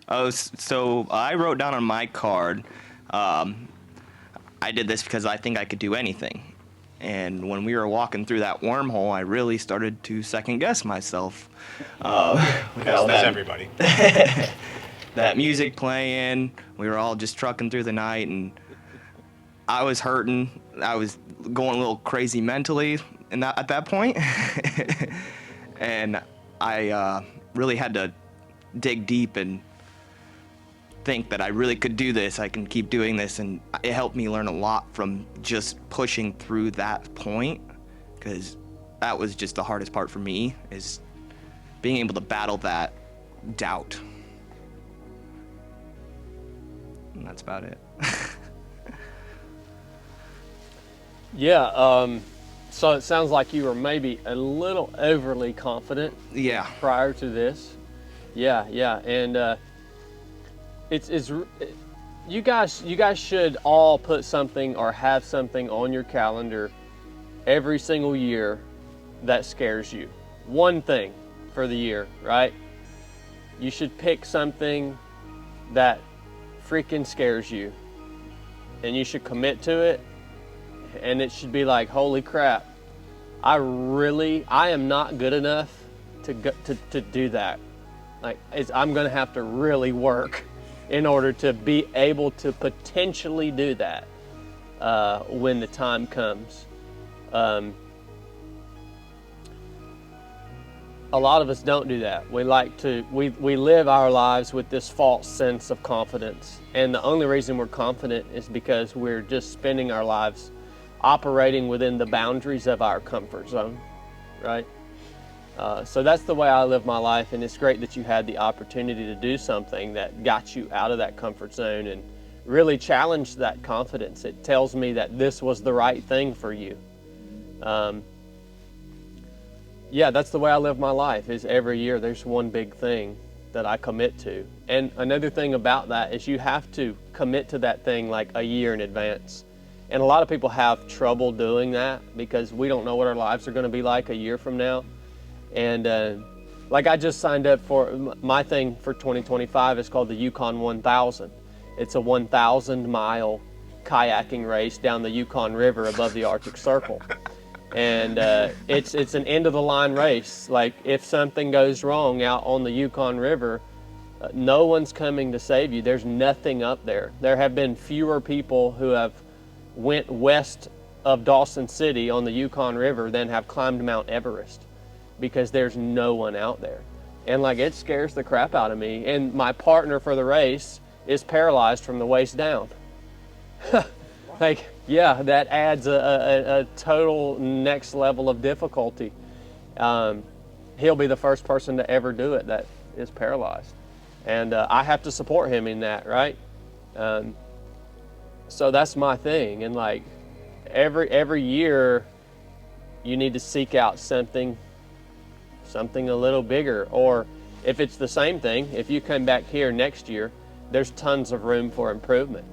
So I wrote down on my card, I did this because I think I could do anything. And when we were walking through that wormhole, I really started to second guess myself. That's everybody. That music playing, we were all just trucking through the night, and I was hurting. I was going a little crazy mentally at that point. And I really had to dig deep and think that I really could do this. I can keep doing this, and it helped me learn a lot from just pushing through that point, because that was just the hardest part for me, is being able to battle that doubt. And that's about it. Yeah, so it sounds like you were maybe a little overly confident. Yeah. Prior to this. Yeah, and you guys should all put something or have something on your calendar every single year that scares you. One thing for the year, right? You should pick something that freaking scares you, and you should commit to it, and it should be like, holy crap, I am not good enough to do that. Like, I'm gonna have to really work in order to be able to potentially do that when the time comes. A lot of us don't do that. We live our lives with this false sense of confidence. And the only reason we're confident is because we're just spending our lives operating within the boundaries of our comfort zone, right? So that's the way I live my life, and it's great that you had the opportunity to do something that got you out of that comfort zone and really challenged that confidence. It tells me that this was the right thing for you. Yeah, that's the way I live my life, is every year there's one big thing that I commit to. And another thing about that is you have to commit to that thing like a year in advance. And a lot of people have trouble doing that because we don't know what our lives are going to be like a year from now. And like I just signed up for, my thing for 2025 is called the Yukon 1000. It's a 1,000-mile kayaking race down the Yukon River above the Arctic Circle. And it's an end-of-the-line race. Like, if something goes wrong out on the Yukon River, no one's coming to save you. There's nothing up there. There have been fewer people who have went west of Dawson City on the Yukon River than have climbed Mount Everest, because there's no one out there. And like, it scares the crap out of me. And my partner for the race is paralyzed from the waist down. Like, yeah, that adds a total next level of difficulty. He'll be the first person to ever do it that is paralyzed. And I have to support him in that, right? So that's my thing. And like, every year you need to seek out something a little bigger. Or if it's the same thing, if you come back here next year, there's tons of room for improvement.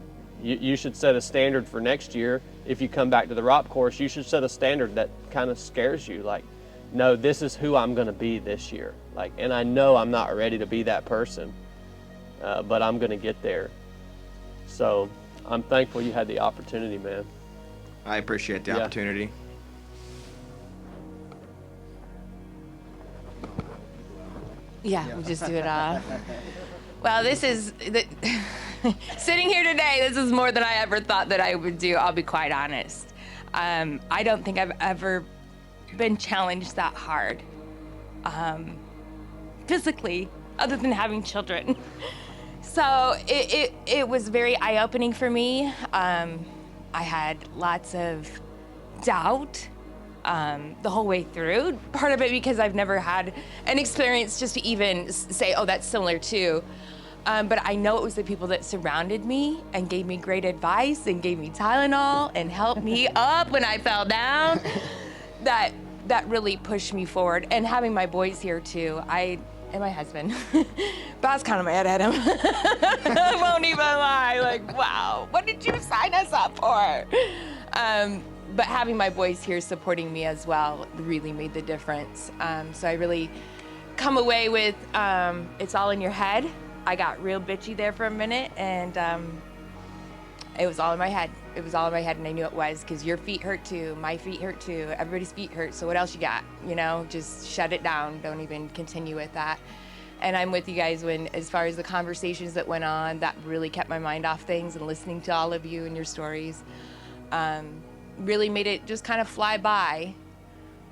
You should set a standard for next year. If you come back to the ROP course, you should set a standard that kind of scares you. Like, no, this is who I'm going to be this year. Like, and I know I'm not ready to be that person, but I'm going to get there. So I'm thankful you had the opportunity, man. I appreciate the opportunity. Yeah, we'll just do it all. Well, this is sitting here today, this is more than I ever thought that I would do. I'll be quite honest. I don't think I've ever been challenged that hard, physically, other than having children. So it was very eye-opening for me. I had lots of doubt the whole way through. Part of it because I've never had an experience just to even say, oh, that's similar to. But I know it was the people that surrounded me and gave me great advice and gave me Tylenol and helped me up when I fell down that really pushed me forward. And having my boys here too, and my husband, but I was kind of mad at him. I won't even lie, like, wow, what did you sign us up for? But having my boys here supporting me as well really made the difference. So I really come away with, it's all in your head. I got real bitchy there for a minute, and it was all in my head. It was all in my head, and I knew it was, because your feet hurt too, my feet hurt too, everybody's feet hurt, so what else you got? You know, just shut it down. Don't even continue with that. And I'm with you guys when, as far as the conversations that went on, that really kept my mind off things, and listening to all of you and your stories really made it just kind of fly by.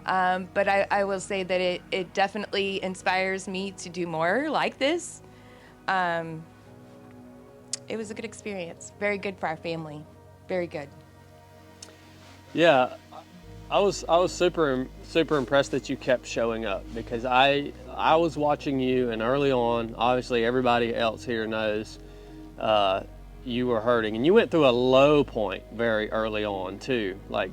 But I will say that it definitely inspires me to do more like this. It was a good experience. Very good for our family. Very good. Yeah, I was super impressed that you kept showing up, because I was watching you, and early on, obviously everybody else here knows you were hurting, and you went through a low point very early on too. Like,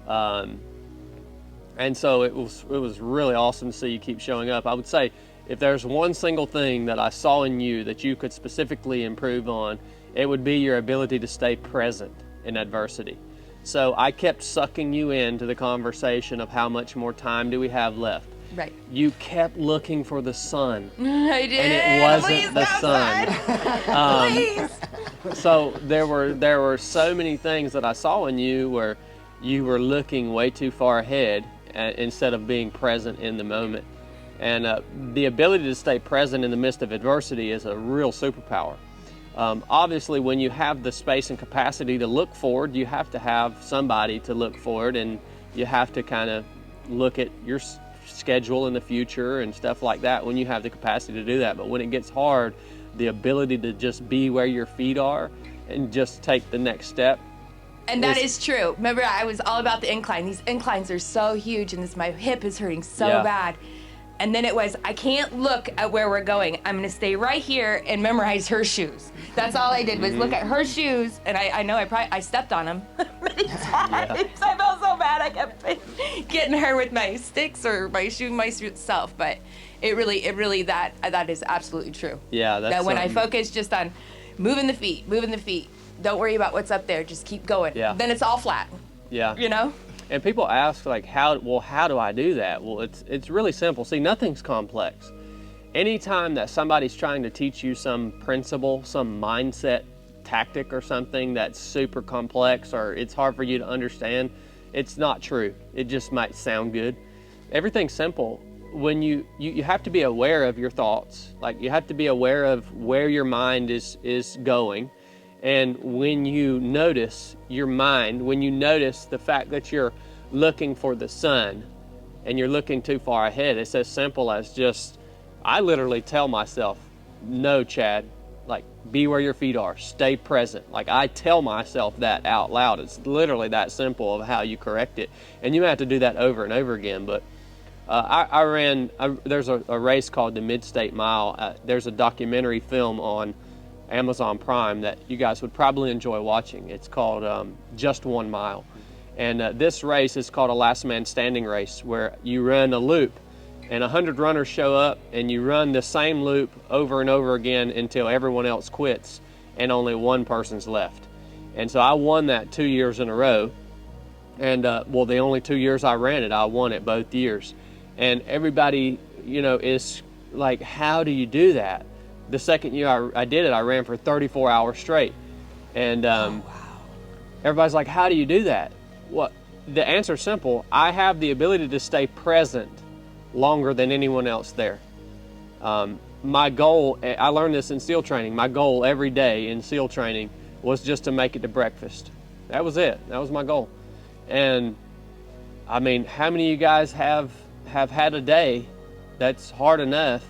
and so it was really awesome to see you keep showing up. I would say, if there's one single thing that I saw in you that you could specifically improve on, it would be your ability to stay present in adversity. So I kept sucking you into the conversation of how much more time do we have left. Right. You kept looking for the sun. I did. And it wasn't the sun. Please. So there were so many things that I saw in you where you were looking way too far ahead instead of being present in the moment. And the ability to stay present in the midst of adversity is a real superpower. Obviously, when you have the space and capacity to look forward, you have to have somebody to look forward, and you have to kind of look at your schedule in the future and stuff like that when you have the capacity to do that. But when it gets hard, the ability to just be where your feet are and just take the next step. And that is true. Remember, I was all about the incline. These inclines are so huge, and my hip is hurting so bad. And then it was, I can't look at where we're going. I'm going to stay right here and memorize her shoes. That's all I did, was look at her shoes. And I know I stepped on them many times. I felt so bad. I kept getting her with my sticks or my shoe myself. But it really, that is absolutely true. Yeah, that's that when I focus just on moving the feet, don't worry about what's up there. Just keep going. Yeah. Then it's all flat. Yeah. You know? And people ask, like, how do I do that? Well, it's really simple. See, nothing's complex. Anytime that somebody's trying to teach you some principle, some mindset tactic or something that's super complex or it's hard for you to understand, it's not true. It just might sound good. Everything's simple. When you have to be aware of your thoughts. Like, you have to be aware of where your mind is going. And when you notice your mind, when you notice the fact that you're looking for the sun and you're looking too far ahead, it's as simple as just, I literally tell myself, no, Chad, like, be where your feet are, stay present. Like, I tell myself that out loud. It's literally that simple of how you correct it. And you have to do that over and over again. But there's a race called the Mid-State Mile. There's a documentary film on Amazon Prime that you guys would probably enjoy watching. It's called Just 1 Mile. And this race is called a last man standing race, where you run a loop and 100 runners show up and you run the same loop over and over again until everyone else quits and only one person's left. And so I won that 2 years in a row. And well, the only 2 years I ran it, I won it both years. And everybody, is like, how do you do that? The second year I did it, I ran for 34 hours straight. And everybody's like, how do you do that? Well, the answer's simple. I have the ability to stay present longer than anyone else there. My goal, I learned this in SEAL training, my goal every day in SEAL training was just to make it to breakfast. That was it. That was my goal. And I mean, how many of you guys have had a day that's hard enough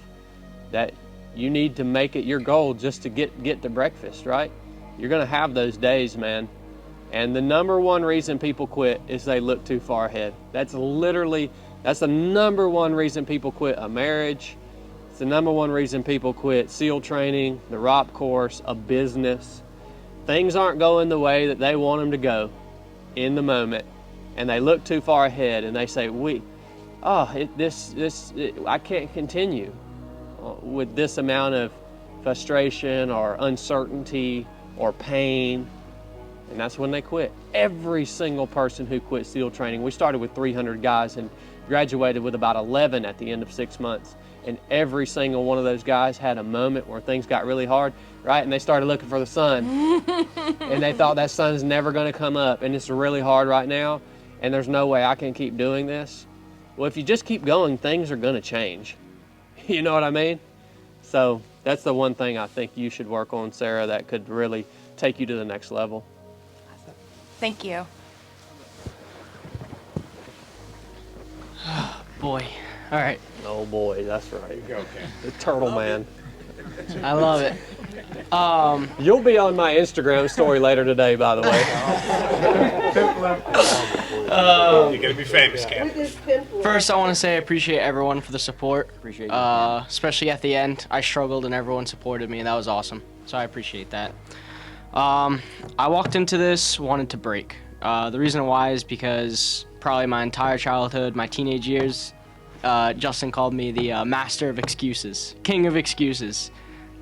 that you need to make it your goal just to get to breakfast, right? You're going to have those days, man. And the number one reason people quit is they look too far ahead. That's the number one reason people quit a marriage. It's the number one reason people quit SEAL training, the ROP course, a business. Things aren't going the way that they want them to go in the moment. And they look too far ahead and they say, I can't continue with this amount of frustration or uncertainty or pain, and that's when they quit. Every single person who quit SEAL training, we started with 300 guys and graduated with about 11 at the end of 6 months. And every single one of those guys had a moment where things got really hard, right? And they started looking for the sun. And they thought that sun's never gonna come up, and it's really hard right now, and there's no way I can keep doing this. Well, if you just keep going, things are gonna change. You know what I mean? So that's the one thing I think you should work on, Sarah, that could really take you to the next level. Thank you. Boy. All right. Oh boy, that's right. You go, Ken. The turtle man. I love it. You'll be on my Instagram story later today, by the way. You're gonna be famous, Ken. First, I want to say I appreciate everyone for the support. Appreciate you. Especially at the end. I struggled and everyone supported me, and that was awesome. So I appreciate that. I walked into this wanted to break. The reason why is because probably my entire childhood, my teenage years, Justin called me the master of excuses, king of excuses.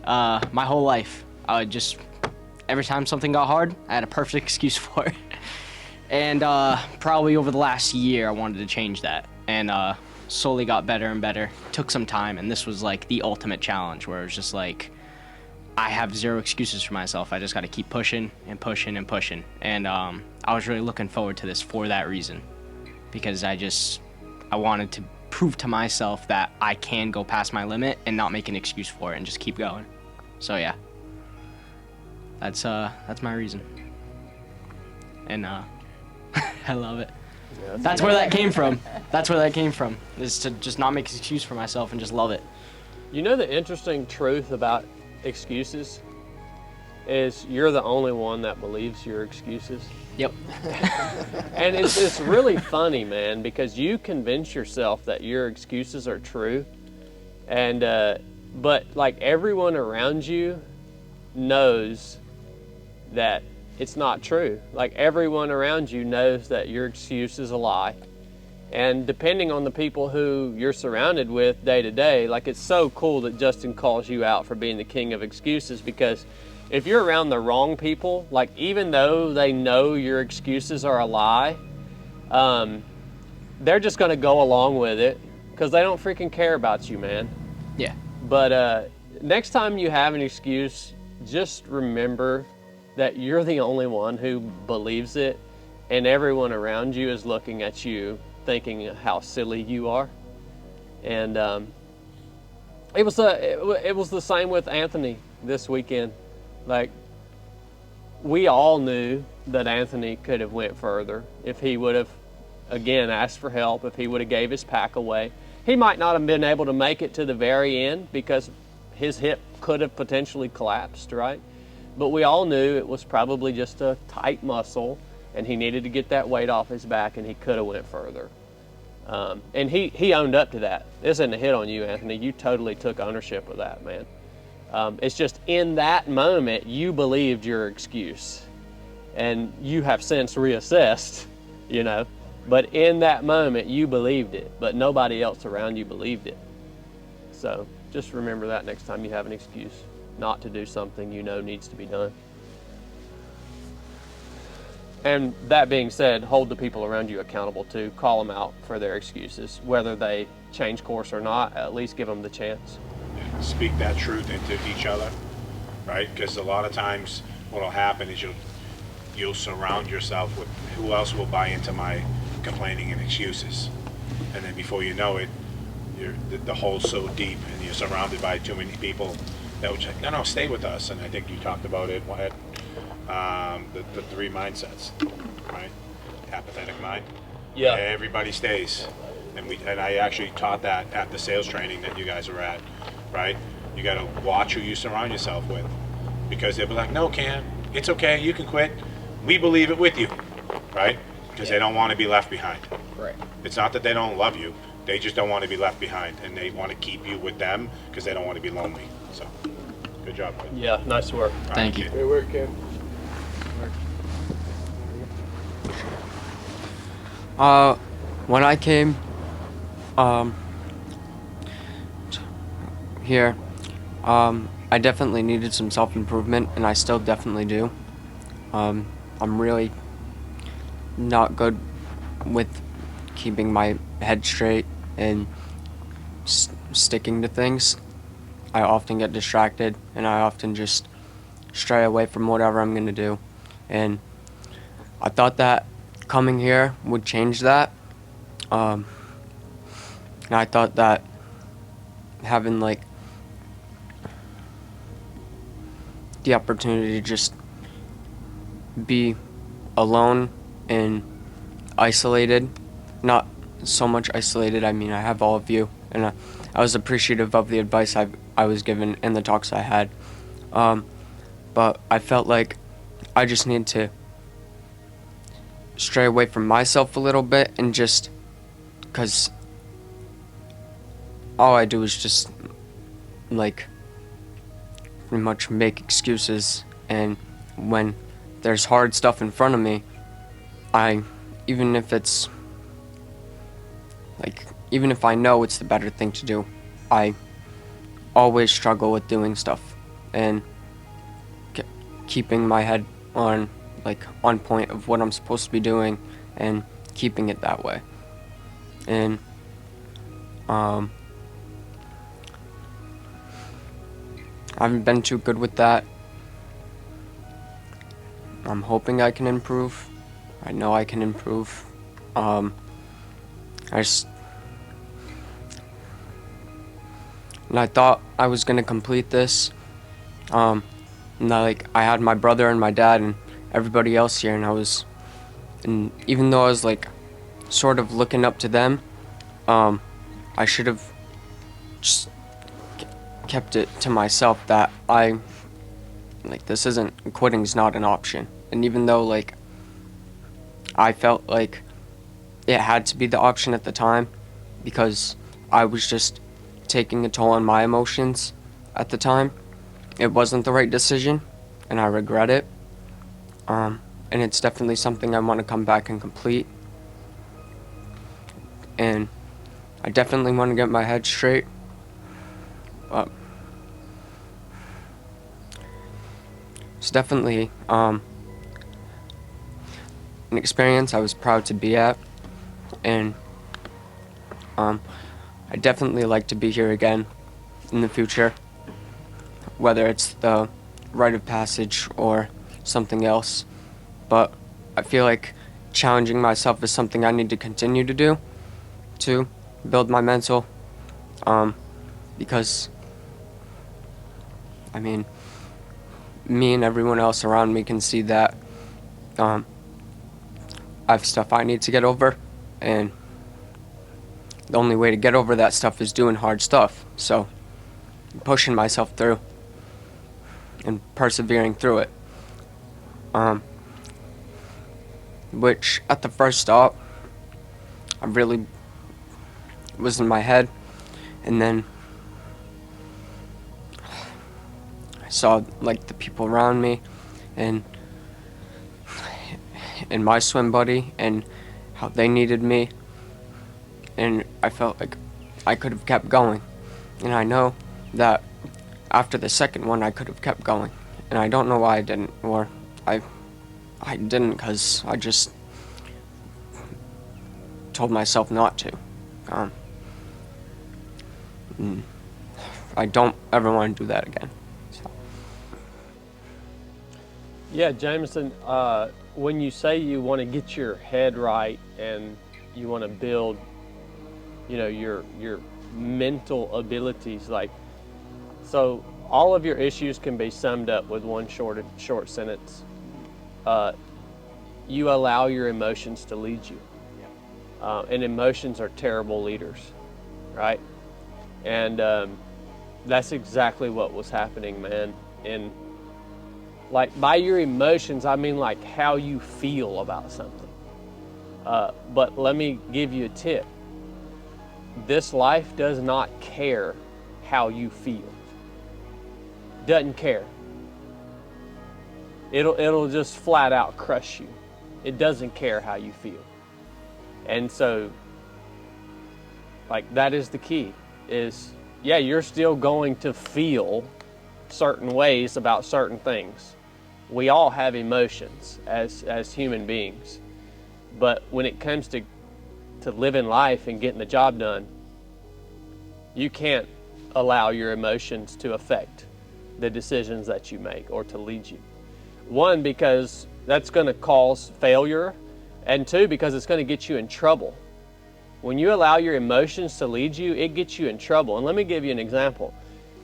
My whole life, I would just, every time something got hard, I had a perfect excuse for it. And probably over the last year, I wanted to change that, and slowly got better and better. Took some time, and this was like the ultimate challenge, where it was just like, I have zero excuses for myself. I just got to keep pushing and pushing and pushing. And I was really looking forward to this for that reason, because I wanted to prove to myself that I can go past my limit and not make an excuse for it and just keep going. So yeah, that's my reason. And I love it. Yeah, That's where that came from. That's where that came from, is to just not make an excuse for myself and just love it. You know, the interesting truth about excuses is you're the only one that believes your excuses. Yep. And it's really funny, man, because you convince yourself that your excuses are true, and but like everyone around you knows that it's not true. Like everyone around you knows that your excuse is a lie. And depending on the people who you're surrounded with day to day, like it's so cool that Justin calls you out for being the king of excuses, because if you're around the wrong people, like even though they know your excuses are a lie, they're just gonna go along with it because they don't freaking care about you, man. Yeah. But next time you have an excuse, just remember that you're the only one who believes it, and everyone around you is looking at you thinking how silly you are. And it was the same with Anthony this weekend. Like, we all knew that Anthony could have went further if he would have, again, asked for help, if he would have gave his pack away. He might not have been able to make it to the very end because his hip could have potentially collapsed, right? But we all knew it was probably just a tight muscle, and he needed to get that weight off his back, and he could have went further. And he owned up to that. This isn't a hit on you, Anthony. You totally took ownership of that, man. It's just in that moment, you believed your excuse. And you have since reassessed, you know. But in that moment, you believed it. But nobody else around you believed it. So just remember that next time you have an excuse not to do something you know needs to be done. And that being said, hold the people around you accountable too. Call them out for their excuses. Whether they change course or not, at least give them the chance. Speak that truth into each other, right? Because a lot of times what will happen is you'll surround yourself with who else will buy into my complaining and excuses. And then before you know it, the hole's so deep and you're surrounded by too many people that would say, no, stay with us. And I think you talked about it at the three mindsets, right? Apathetic mind. Yeah. Everybody stays. And I actually taught that at the sales training that you guys were at, right? You got to watch who you surround yourself with, because they'll be like, no, Cam, it's okay, you can quit. We believe it with you, right? Because they don't want to be left behind. Right. It's not that they don't love you, they just don't want to be left behind, and they want to keep you with them because they don't want to be lonely. So, good job, buddy. Yeah, nice work. All right, Thank you. kid. Good work, Ken. When I came here, I definitely needed some self-improvement, and I still definitely do. I'm really not good with keeping my head straight and sticking to things, I often get distracted and I often just stray away from whatever I'm going to do. And I thought that coming here would change that. And I thought that having like the opportunity to just be alone and isolated, not so much isolated, I mean I have all of you, and I was appreciative of the advice I was given and the talks I had, but I felt like I just need to stray away from myself a little bit, and just because all I do is just like pretty much make excuses, and when there's hard stuff in front of me, even if I know it's the better thing to do, I always struggle with doing stuff and keeping my head on point of what I'm supposed to be doing and keeping it that way. And I haven't been too good with that. I'm hoping I can improve. I know I can improve. And I thought I was gonna complete this. And I had my brother and my dad and everybody else here, and even though I was sort of looking up to them, I should have just kept it to myself that quitting's not an option. And even though I felt like it had to be the option at the time, because I was just taking a toll on my emotions at the time, it wasn't the right decision, and I regret it. And it's definitely something I want to come back and complete. And I definitely want to get my head straight. It's definitely an experience I was proud to be at, and I definitely like to be here again in the future, whether it's the rite of passage or something else. But I feel like challenging myself is something I need to continue to do to build my mental, because I mean, me and everyone else around me can see that I have stuff I need to get over, and the only way to get over that stuff is doing hard stuff. So pushing myself through and persevering through it, which at the first stop I really was in my head, and then I saw the people around me and my swim buddy and how they needed me, and I felt like I could have kept going. And I know that after the second one I could have kept going, and I don't know why I didn't, or I didn't because I just told myself not to. I don't ever want to do that again. So. Yeah, Jameson, when you say you want to get your head right and you want to build, your mental abilities, so all of your issues can be summed up with one short sentence. You allow your emotions to lead you. And emotions are terrible leaders, right? And that's exactly what was happening, man. And by your emotions, I mean how you feel about something. But let me give you a tip. This life does not care how you feel. Doesn't care. It'll just flat out crush you. It doesn't care how you feel. And so, that is the key, is, yeah, you're still going to feel certain ways about certain things. We all have emotions as human beings. But when it comes to living life and getting the job done, You can't allow your emotions to affect the decisions that you make or to lead you. One, because that's going to cause failure, and two, because it's going to get you in trouble. When you allow your emotions to lead you, it gets you in trouble. And let me give you an example.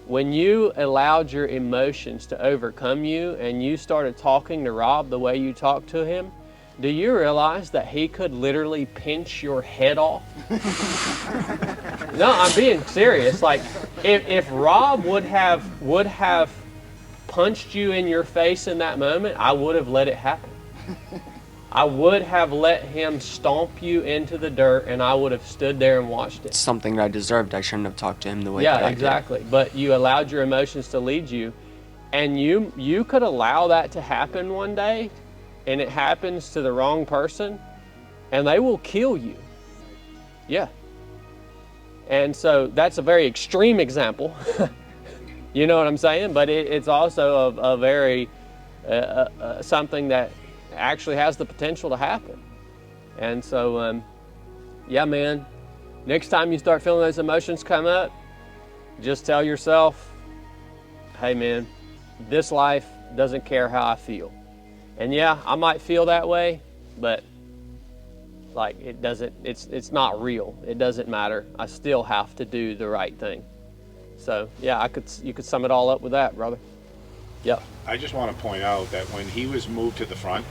When you allowed your emotions to overcome you and you started talking to Rob the way you talked to him, do you realize that he could literally pinch your head off? No, I'm being serious. Like, if Rob would have punched you in your face in that moment, I would have let it happen. I would have let him stomp you into the dirt, and I would have stood there and watched it. It's something that I deserved. I shouldn't have talked to him the way that I did. Yeah, exactly. But you allowed your emotions to lead you, and you could allow that to happen one day, and it happens to the wrong person, and they will kill you. Yeah. And so that's a very extreme example. You know what I'm saying? But it's also a very something that actually has the potential to happen. And so, yeah, man, next time you start feeling those emotions come up, just tell yourself, hey, man, this life doesn't care how I feel. And yeah, I might feel that way, but like it's not real. It doesn't matter. I still have to do the right thing. So yeah, you could sum it all up with that, brother. Yep. I just want to point out that when he was moved to the front,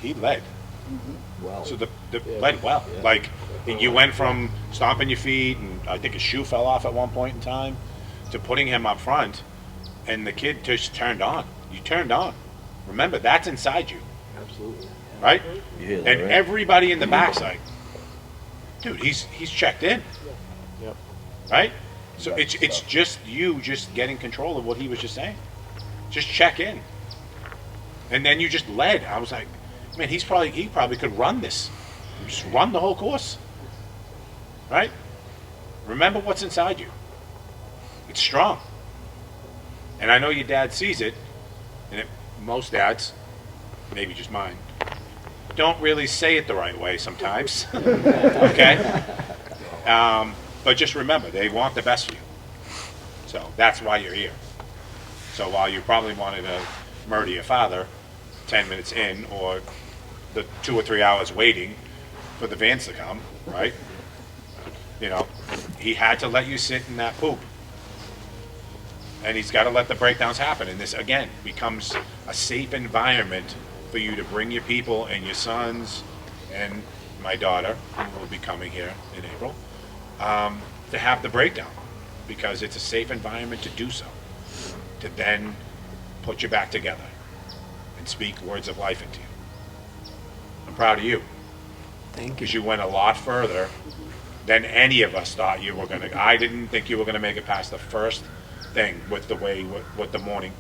he led. Well, So the led well. Yeah. Like, you went from stomping your feet, and I think his shoe fell off at one point in time, to putting him up front, and the kid just turned on. You turned on. Remember, that's inside you, absolutely. right? You hear that, And right? everybody in the back's like, dude, he's checked in. Yep. Right? So it's just you just getting control of what he was just saying. Just check in. And then you just led. I was like, man, he probably could run this. Just run the whole course. Right? Remember what's inside you. It's strong. And I know your dad sees it, and most dads, maybe just mine, don't really say it the right way sometimes. Okay? But just remember, they want the best for you. So that's why you're here. So while you probably wanted to murder your father 10 minutes in, or the 2 or 3 hours waiting for the vans to come, right? You know, he had to let you sit in that poop. And he's got to let the breakdowns happen. And this, again, becomes a safe environment for you to bring your people and your sons and my daughter, who will be coming here in April, to have the breakdown, because it's a safe environment to do so, to then put you back together and speak words of life into you. I'm proud of you, Thank you. because you went a lot further than any of us thought you were going to. I didn't think you were going to make it past the first thing with the way the morning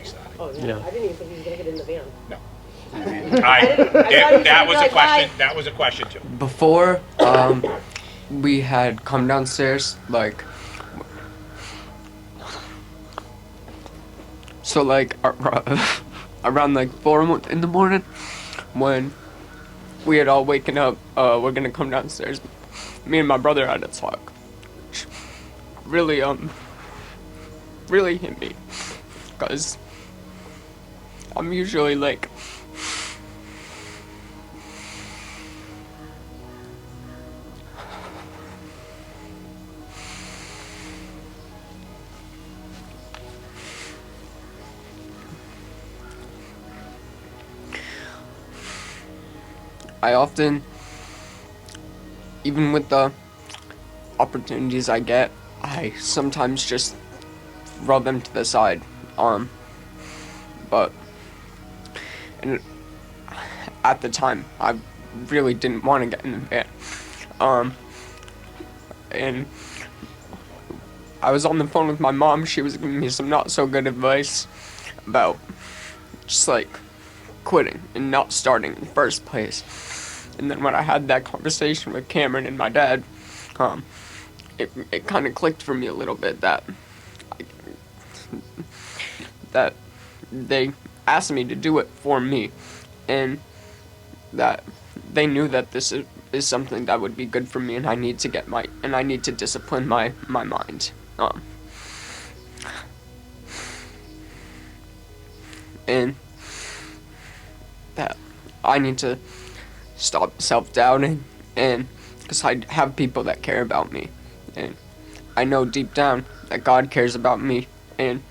started. Oh, yeah. Yeah. I didn't even think he was going to get in the van. No. you That said, was a like, question. why? That was a question too. Before we had come downstairs, like, so like around like 4 in the morning, when we had all waken up, we're gonna come downstairs. Me and my brother had a talk, which really hit me, because I'm usually like, I often, even with the opportunities I get, I sometimes just throw them to the side. But and at the time, I really didn't want to get in the van. And I was on the phone with my mom. She was giving me some not so good advice about just like quitting and not starting in the first place. And then when I had that conversation with Cameron and my dad, it kind of clicked for me a little bit that they asked me to do it for me, and that they knew that this is something that would be good for me, and I need to discipline my mind. And that I need to stop self-doubting, and because I have people that care about me, and I know deep down that God cares about me, and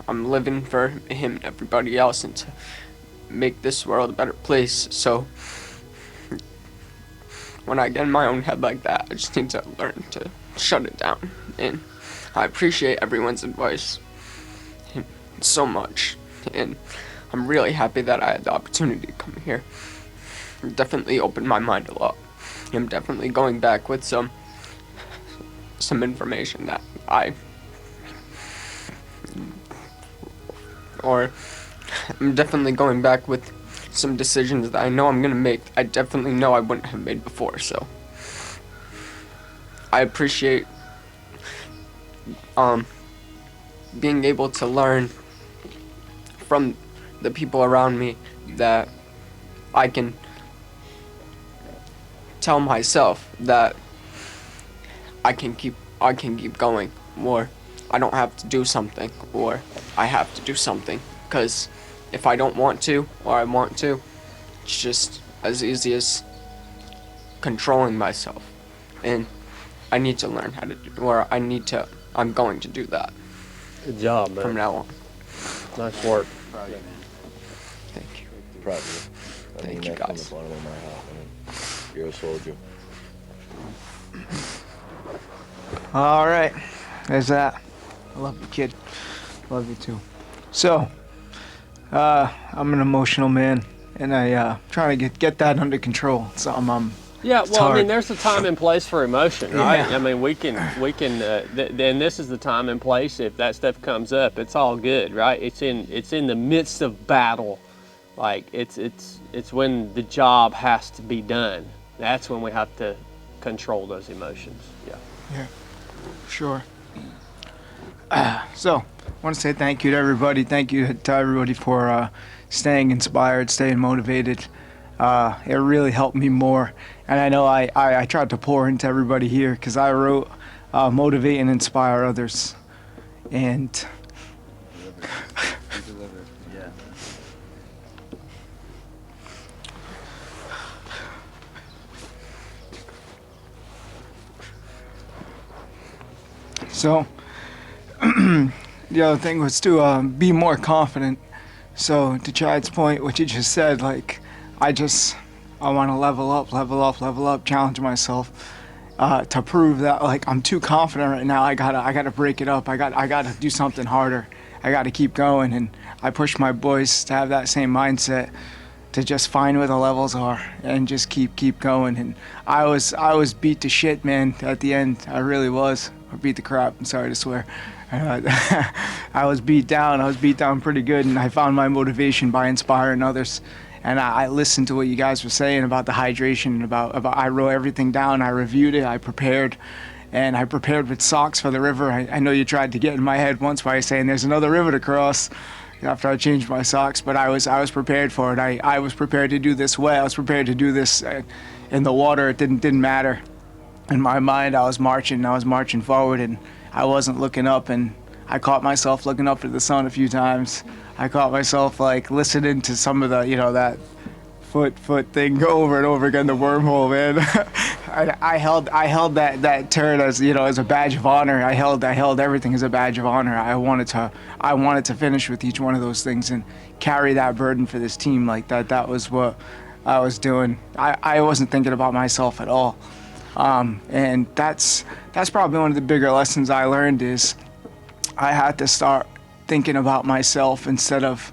I'm living for him and everybody else, and to make this world a better place. So when I get in my own head like that, I just need to learn to shut it down. And I appreciate everyone's advice so much, and I'm really happy that I had the opportunity to come here. It definitely opened my mind a lot. I'm definitely going back with some information that I'm definitely going back with some decisions that I know I'm gonna make. I definitely know I wouldn't have made before, so I appreciate being able to learn from the people around me that I can tell myself that I can keep going, or I don't have to do something, or I have to do something, because if I don't want to, or I want to, it's just as easy as controlling myself, and I need to learn how to do, or I'm going to do that Good job, man. from now on. Nice work. Proud of you, man. Thank you. Proud of you. Thank you, that from guys. the bottom of my heart, man. You're a soldier. All right, there's that. I love you, kid. Love you too. So, I'm an emotional man, and I trying to get that under control. So Yeah, it's well, I mean, hard. there's a time and place for emotion, right? Yeah. I mean, we can, and this is the time and place. If that stuff comes up, it's all good, right? It's in the midst of battle, like it's when the job has to be done. That's when we have to control those emotions. Yeah. Yeah, sure. So, I want to say thank you to everybody. Thank you to everybody for staying inspired, staying motivated. It really helped me more. And I know I tried to pour into everybody here because I wrote motivate and inspire others. And You delivered. Yeah. so, the other thing was to be more confident. So, to Chad's point, what you just said, like, I want to level up, challenge myself to prove that, like, I'm too confident right now. I gotta break it up. I gotta do something harder. I gotta keep going. And I push my boys to have that same mindset, to just find where the levels are and just keep going. And I was beat to shit, man. At the end, I really was. I beat the crap. I'm sorry to swear. I was beat down. I was beat down pretty good, and I found my motivation by inspiring others. And I listened to what you guys were saying about the hydration, about I wrote everything down. I reviewed it. I prepared, and I prepared with socks for the river. I know you tried to get in my head once by saying there's another river to cross after I changed my socks, but I was prepared for it. I was prepared to do this wet. I was prepared to do this in the water. It didn't matter. In my mind, I was marching forward, and I wasn't looking up, and I caught myself looking up at the sun a few times. I caught myself like listening to some of the, that foot thing over and over again, the wormhole, man. I held that turn as, as a badge of honor. I held everything as a badge of honor. I wanted to finish with each one of those things and carry that burden for this team like that. That was what I was doing. I wasn't thinking about myself at all. And that's probably one of the bigger lessons I learned is I had to start thinking about myself instead of,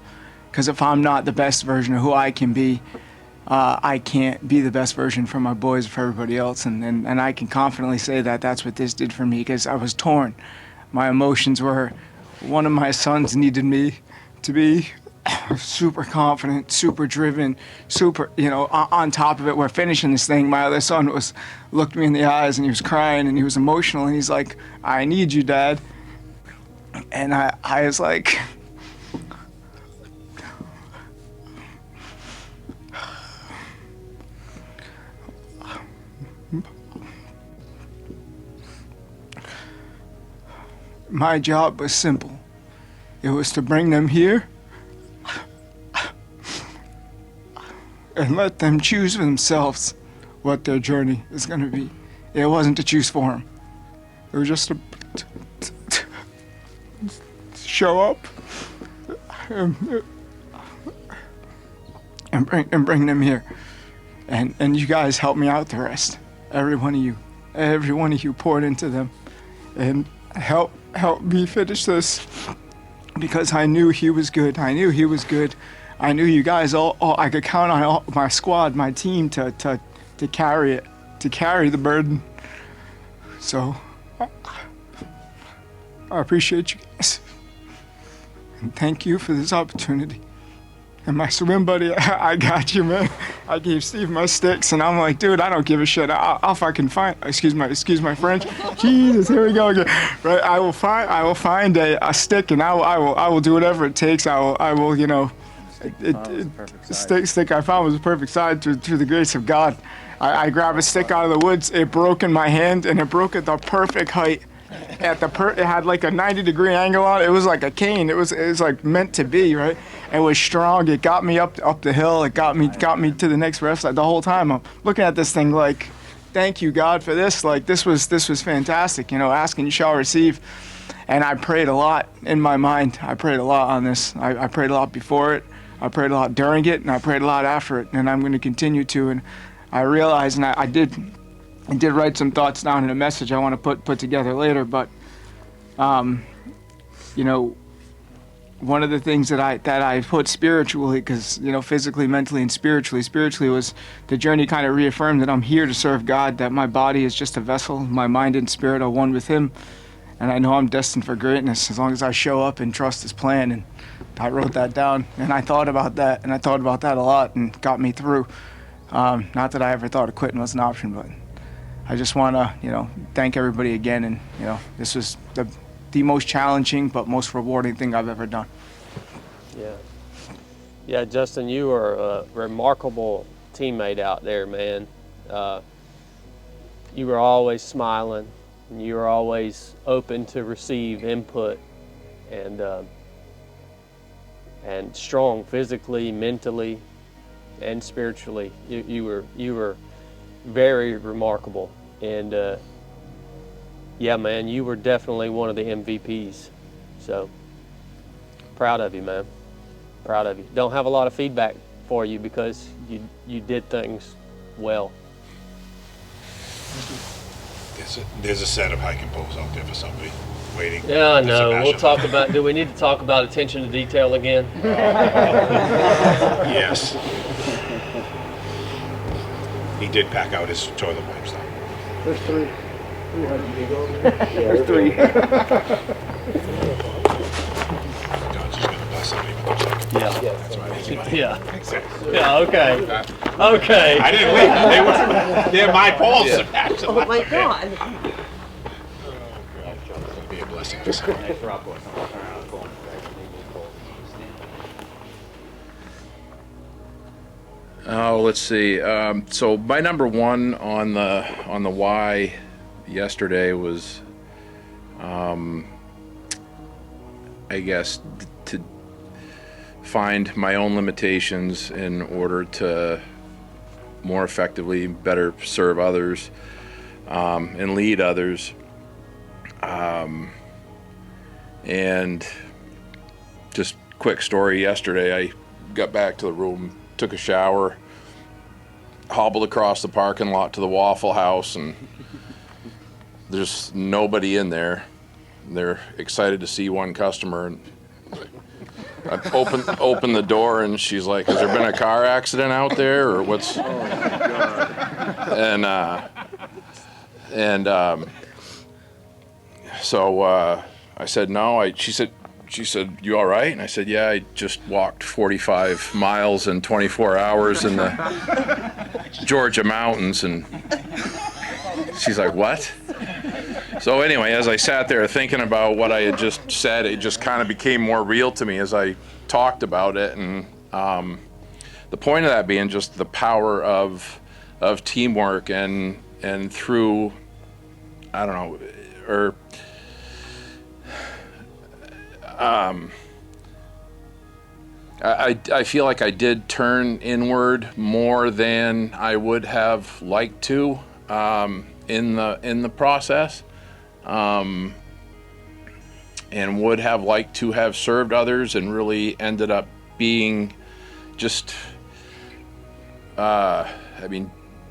because if I'm not the best version of who I can be, I can't be the best version for my boys or for everybody else. And I can confidently say that that's what this did for me, because I was torn. My emotions were, one of my sons needed me to be super confident, super driven, super, on top of it. We're finishing this thing. My other son looked me in the eyes and he was crying and he was emotional and he's like, I need you, Dad. And I was like, My job was simple. It was to bring them here and let them choose for themselves what their journey is going to be. It wasn't to choose for them. It was just to show up and bring them here. And you guys helped me out the rest. Every one of you poured into them and helped me finish this because I knew he was good. I knew he was good. I knew you guys all I could count on all my squad, my team to carry it, to carry the burden. So I appreciate you guys. And thank you for this opportunity. And my swim buddy, I got you, man. I gave Steve my sticks, and I'm like, dude, I don't give a shit. I'll fucking find. Excuse my French. Jesus, here we go again. Right, I will find a stick, and I will do whatever it takes. I will, you know, stick I found was the perfect size through the grace of God. I grabbed a stick out of the woods. It broke in my hand, and it broke at the perfect height. It had like a 90-degree angle on it. It was like a cane. It was like meant to be, right? It was strong. It got me up the hill. It got me to the next rest. The whole time I'm looking at this thing like, thank you God for this. Like this was fantastic. You know, ask and you shall receive. And I prayed a lot in my mind. I prayed a lot on this. I prayed a lot before it. I prayed a lot during it, and I prayed a lot after it. And I'm going to continue to. And I realized, and I did write some thoughts down in a message I want to put together later, but you know, one of the things that I put spiritually, because you know, physically, mentally, and spiritually was the journey kind of reaffirmed that I'm here to serve God, that my body is just a vessel, my mind and spirit are one with Him, and I know I'm destined for greatness as long as I show up and trust His plan. And I wrote that down, and I thought about that, a lot, and got me through. Not that I ever thought of quitting was an option, but I just want to, you know, thank everybody again. And, you know, this was the most challenging but most rewarding thing I've ever done. Yeah, Justin, you are a remarkable teammate out there, man. You were always smiling, and you were always open to receive input, and strong physically, mentally, and spiritually. You were very remarkable, and yeah, man, you were definitely one of the MVPs. So proud of you, man. Proud of you. Don't have a lot of feedback for you because you did things well. There's a set of hiking poles out there for somebody waiting. Yeah, I know. We'll talk about. Do we need to talk about attention to detail again? Yes. He did pack out his toilet wipes though. There's three. There's three. John's just gonna bust somebody with those like. Yeah. That's why he's my. Yeah. Okay. Okay. I didn't leave. They're my poles. Actually. Oh my God. It's gonna be a blessing for somebody. Oh, let's see. So my number one on the why yesterday was, I guess, to find my own limitations in order to more effectively, better serve others, and lead others. And just quick story. Yesterday, I got back to the room, took a shower, hobbled across the parking lot to the Waffle House, and there's nobody in there. They're excited to see one customer, and I open the door, and she's like, "Has there been a car accident out there, or what's?" Oh my God. So I said no. She said, "You all right?" And I said, "Yeah, I just walked 45 miles in 24 hours in the Georgia mountains." And she's like, "What?" So anyway, as I sat there thinking about what I had just said, it just kind of became more real to me as I talked about it. And the point of that being just the power of teamwork and through, I don't know, or I feel like I did turn inward more than I would have liked to in the process, and would have liked to have served others, and really ended up being just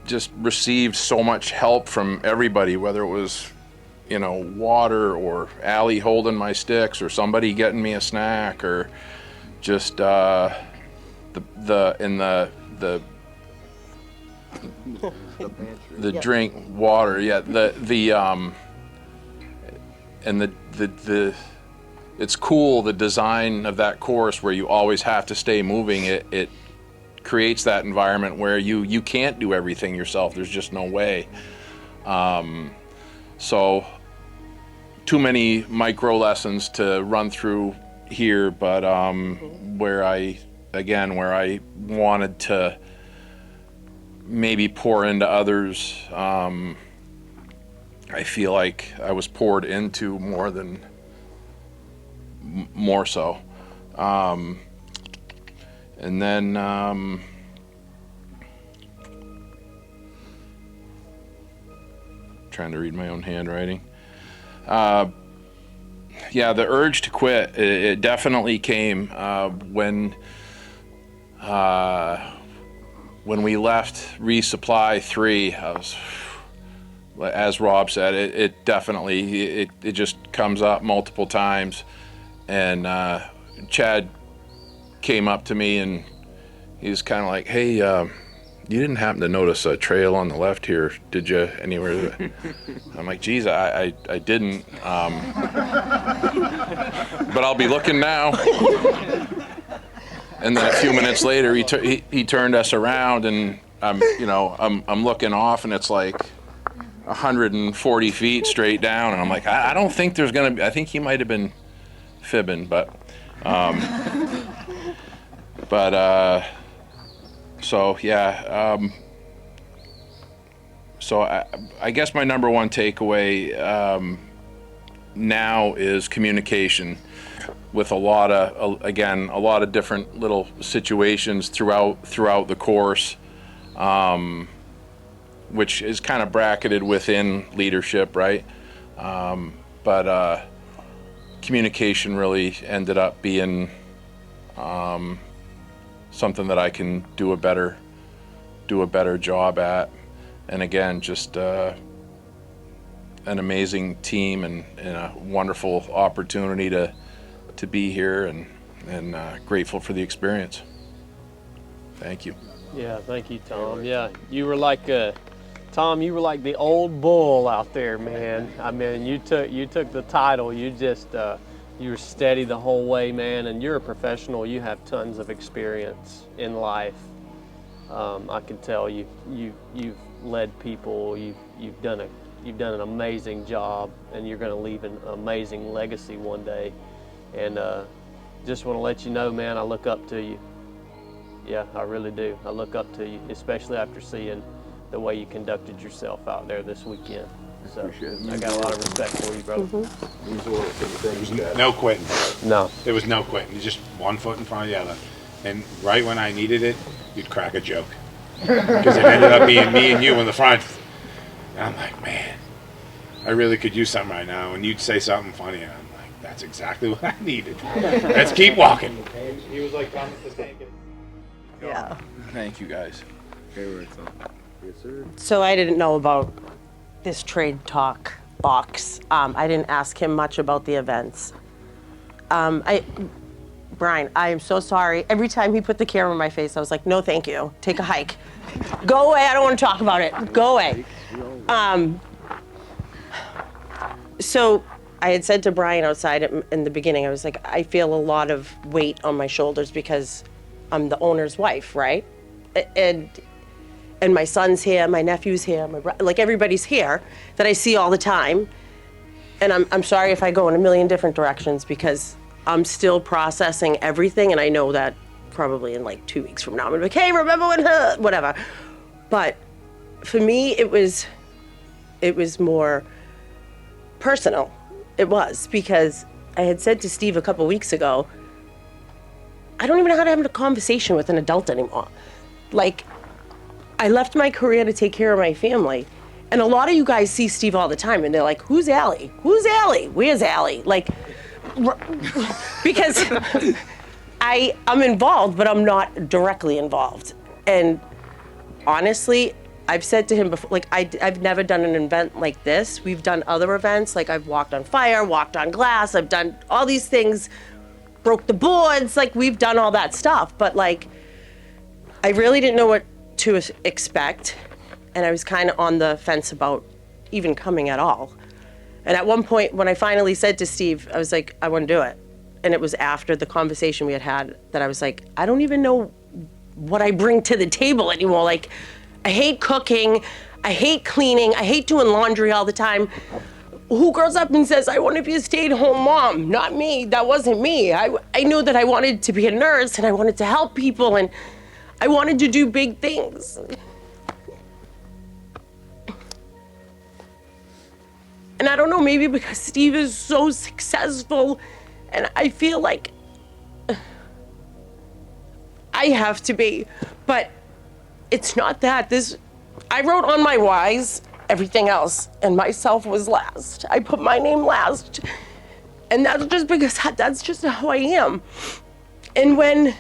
just received so much help from everybody, whether it was water, or Allie holding my sticks, or somebody getting me a snack, or just the drink water, it's cool, the design of that course where you always have to stay moving. It creates that environment where you can't do everything yourself. There's just no way. So too many micro lessons to run through here, but where I wanted to maybe pour into others, I feel like I was poured into more so. And then trying to read my own handwriting. Yeah, the urge to quit, it definitely came when we left Resupply 3. As Rob said, it definitely just comes up multiple times. And Chad came up to me and he's kind of like, "Hey, you didn't happen to notice a trail on the left here, did you, anywhere?" I'm like, "Geez, I didn't, but I'll be looking now." And then a few minutes later, he turned us around, and I'm looking off, and it's like 140 feet straight down, and I'm like, I don't think there's gonna be. I think he might have been fibbing, but so yeah. So I guess my number one takeaway now is communication, with a lot of different little situations throughout the course, which is kind of bracketed within leadership, right? But communication really ended up being something that I can do a better job at. And again, just an amazing team and a wonderful opportunity to be here, and grateful for the experience. Thank you. Yeah, thank you, Tom. Yeah, you were like Tom. You were like the old bull out there, man. I mean, you took the title. You just you were steady the whole way, man. And you're a professional. You have tons of experience in life. I can tell you've led people. You've done an amazing job, and you're going to leave an amazing legacy one day. And just want to let you know, man, I look up to you. Yeah, I really do. I look up to you, especially after seeing the way you conducted yourself out there this weekend. So I got a lot of respect for you, brother. Mm-hmm. No quitting. No. There was no quitting. Just one foot in front of the other. And right when I needed it, you'd crack a joke. Because it ended up being me and you in the front. And I'm like, man, I really could use something right now. And you'd say something funny, and I'm like, that's exactly what I needed. Let's keep walking. He was like, Thomas the Tank. Yeah. Thank you, guys. Yes, sir. So I didn't know about this trade talk box. I didn't ask him much about the events. Brian, I am so sorry. Every time he put the camera in my face, I was like, no, thank you. Take a hike. Go away. I don't want to talk about it. Go away. So I had said to Brian outside in the beginning, I was like, I feel a lot of weight on my shoulders because I'm the owner's wife, right? And my son's here, my nephew's here, like everybody's here that I see all the time. And I'm sorry if I go in a million different directions because I'm still processing everything, and I know that probably in like 2 weeks from now, I'm gonna be like, hey, remember when, whatever. But for me, it was more personal. It was, because I had said to Steve a couple weeks ago, I don't even know how to have a conversation with an adult anymore. Like, I left my career to take care of my family. And a lot of you guys see Steve all the time and they're like, who's Allie? Who's Allie? Where's Allie? Like, because I'm involved, but I'm not directly involved. And honestly, I've said to him before, like, I've never done an event like this. We've done other events, like I've walked on fire, walked on glass, I've done all these things, broke the boards, like we've done all that stuff. But like, I really didn't know what to expect. And I was kind of on the fence about even coming at all. And at one point, when I finally said to Steve, I was like, I want to do it. And it was after the conversation we had that I was like, I don't even know what I bring to the table anymore. Like, I hate cooking, I hate cleaning, I hate doing laundry all the time. Who grows up and says, I want to be a stay-at-home mom? Not me, that wasn't me. I knew that I wanted to be a nurse and I wanted to help people and I wanted to do big things. And I don't know, maybe because Steve is so successful and I feel like I have to be, but it's not that. I wrote on my whys everything else and myself was last. I put my name last. And that's just because that's just how I am. And when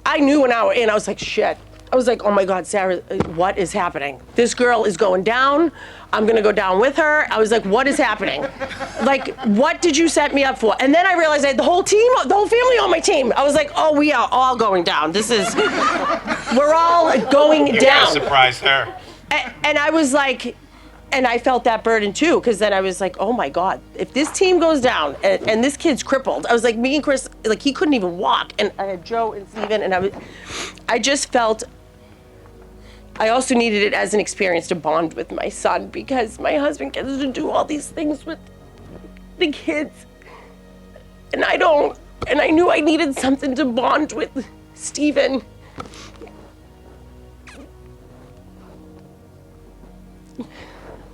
I knew an hour in, I was like, shit. I was like, oh my God, Sarah, what is happening? This girl is going down. I'm gonna go down with her. I was like, what is happening? Like, what did you set me up for? And then I realized I had the whole team, the whole family on my team. I was like, oh, we are all going down. We're all going down. Surprise her. And I was like, and I felt that burden too, because then I was like, oh my God, if this team goes down and this kid's crippled, I was like, me and Chris, like he couldn't even walk. And I had Joe and Steven and I just felt, I also needed it as an experience to bond with my son because my husband gets to do all these things with the kids. And I don't, and I knew I needed something to bond with Steven.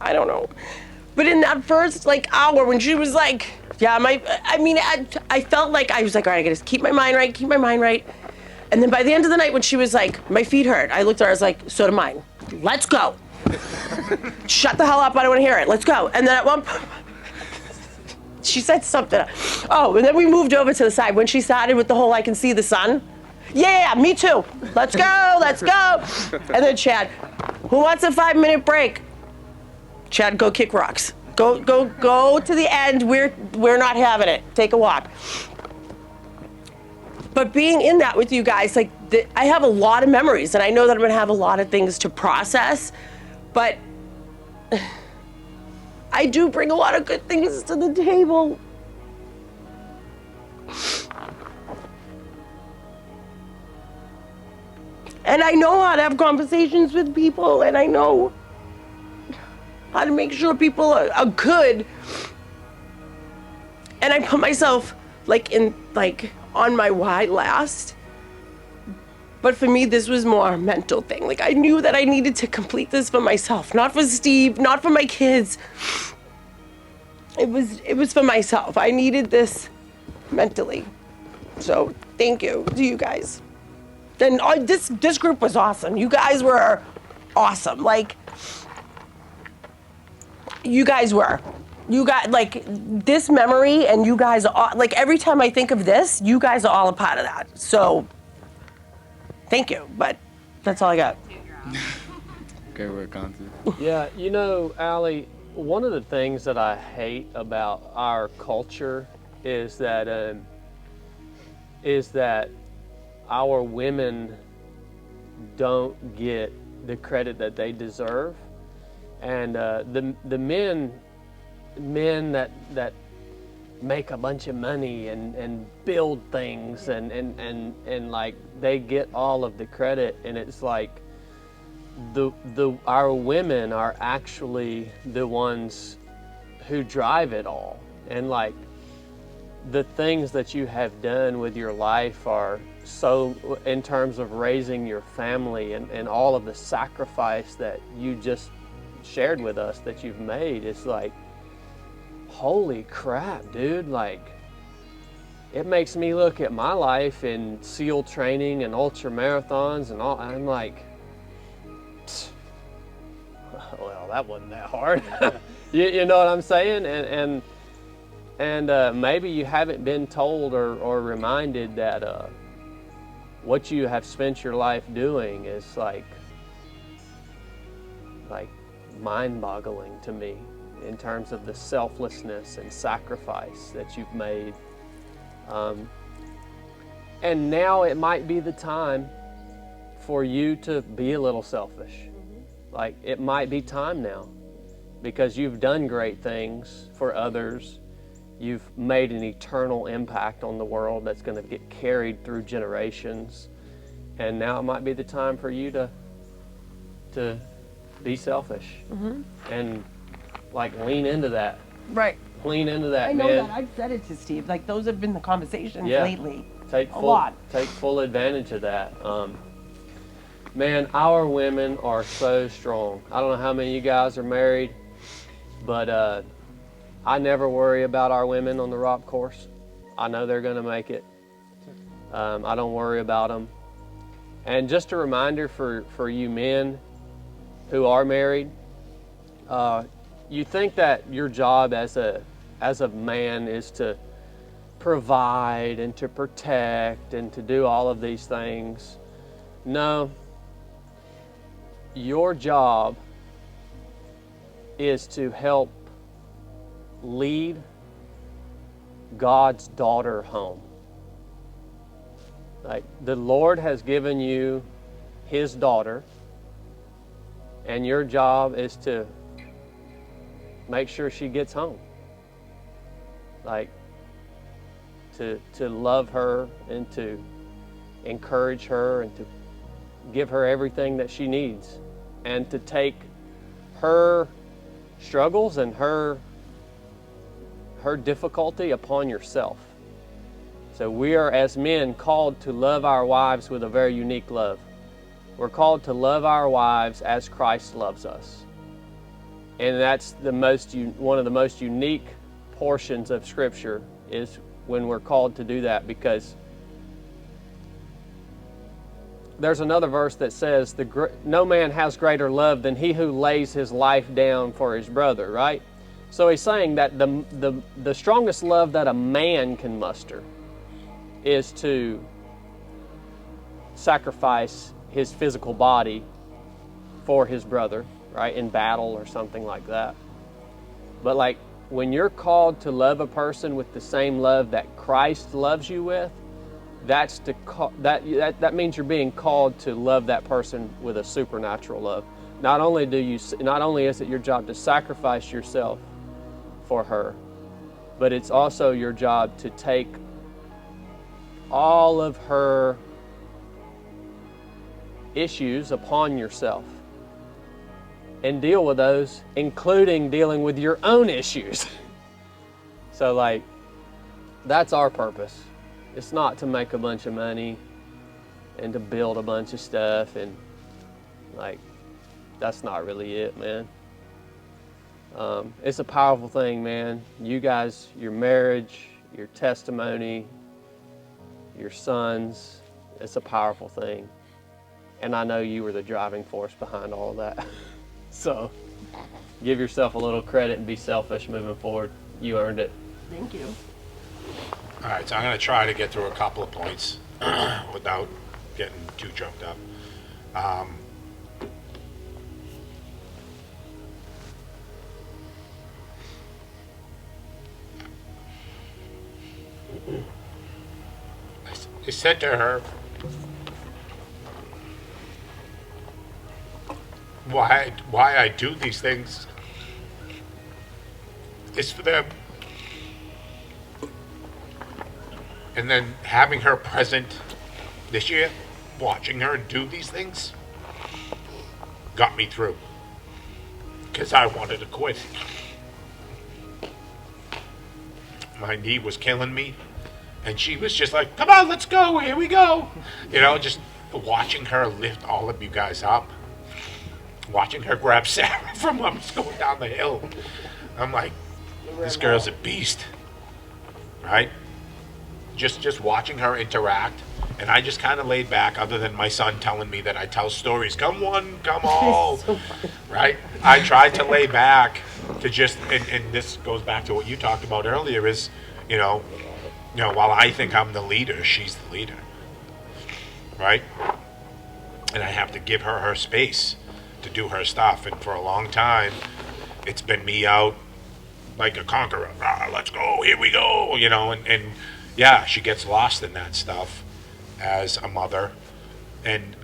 I don't know. But in that first hour when she was like, yeah, I felt like I was like, all right, I gotta keep my mind right. And then by the end of the night when she was like, my feet hurt, I looked at her, I was like, so do mine. Let's go. Shut the hell up, I don't wanna hear it, let's go. And then at one point, she said something. Oh, and then we moved over to the side. When she started with the whole I can see the sun, yeah, me too. Let's go. And then Chad, who wants a 5-minute break? Chad, go kick rocks. Go to the end. We're not having it. Take a walk. But being in that with you guys, I have a lot of memories, and I know that I'm gonna have a lot of things to process, but I do bring a lot of good things to the table. And I know how to have conversations with people, and I know how to make sure people are good. And I put myself on my why last. But for me, this was more a mental thing. I knew that I needed to complete this for myself, not for Steve, not for my kids. It was for myself. I needed this mentally. So thank you to you guys. And this group was awesome. You guys were awesome. You guys were. You got this memory, and you guys are every time I think of this, you guys are all a part of that. So thank you, but that's all I got. Okay, we're content. Yeah, Allie, one of the things that I hate about our culture is that our women don't get the credit that they deserve, and the men that make a bunch of money and build things and they get all of the credit, and it's our women are actually the ones who drive it all, and the things that you have done with your life are so, in terms of raising your family and all of the sacrifice that you just shared with us that you've made, it's holy crap, dude, like, it makes me look at my life in SEAL training and ultra marathons and all. I'm like, well, that wasn't that hard. you know what I'm saying? And maybe you haven't been told or reminded that what you have spent your life doing is like mind-boggling to me in terms of the selflessness and sacrifice that you've made. And now it might be the time for you to be a little selfish. Like, it might be time now, because you've done great things for others. You've made an eternal impact on the world that's going to get carried through generations. And now it might be the time for you to be selfish and like lean into that. Right. Lean into that, I know man. that. I've said it to Steve. Like, those have been the conversations Yeah. lately. Take A full, lot. Take full advantage of that. Man, our women are so strong. I don't know how many of you guys are married, but I never worry about our women on the ROP course. I know they're going to make it. I don't worry about them. And just a reminder for you men who are married, you think that your job as a man is to provide and to protect and to do all of these things. No. Your job is to help lead God's daughter home. Like, the Lord has given you His daughter, and your job is to make sure she gets home. Like, to love her and to encourage her and to give her everything that she needs, and to take her struggles and her difficulty upon yourself. So we are, as men, called to love our wives with a very unique love. We're called to love our wives as Christ loves us. And that's one of the most unique portions of Scripture, is when we're called to do that, because there's another verse that says, no man has greater love than he who lays his life down for his brother, right? So he's saying that the strongest love that a man can muster is to sacrifice his physical body for his brother, right, in battle or something like that. But like, when you're called to love a person with the same love that Christ loves you with, that means you're being called to love that person with a supernatural love. Not only is it your job to sacrifice yourself for her, but it's also your job to take all of her issues upon yourself and deal with those, including dealing with your own issues. So like, that's our purpose. It's not to make a bunch of money and to build a bunch of stuff, and like, that's not really it, man. It's a powerful thing, man. You guys, your marriage, your testimony, your sons, it's a powerful thing. And I know you were the driving force behind all of that. So give yourself a little credit and be selfish moving forward. You earned it. Thank you. All right, so I'm going to try to get through a couple of points without getting too jumped up. I said to her, why I do these things is for them. And then having her present this year, watching her do these things, got me through. Because I wanted to quit. My knee was killing me. And she was just like, come on, let's go, here we go. You know, just watching her lift all of you guys up. Watching her grab Sarah from us going down the hill. I'm like, This girl's a beast, right? Just watching her interact, and I just kind of laid back, other than my son telling me that I tell stories. Come one, come all, right? I tried to lay back to just, and this goes back to what you talked about earlier, is, while I think I'm the leader, she's the leader, right? And I have to give her her space to do her stuff. And for a long time, it's been me out like a conqueror. Let's go, here we go, and yeah, she gets lost in that stuff as a mother. And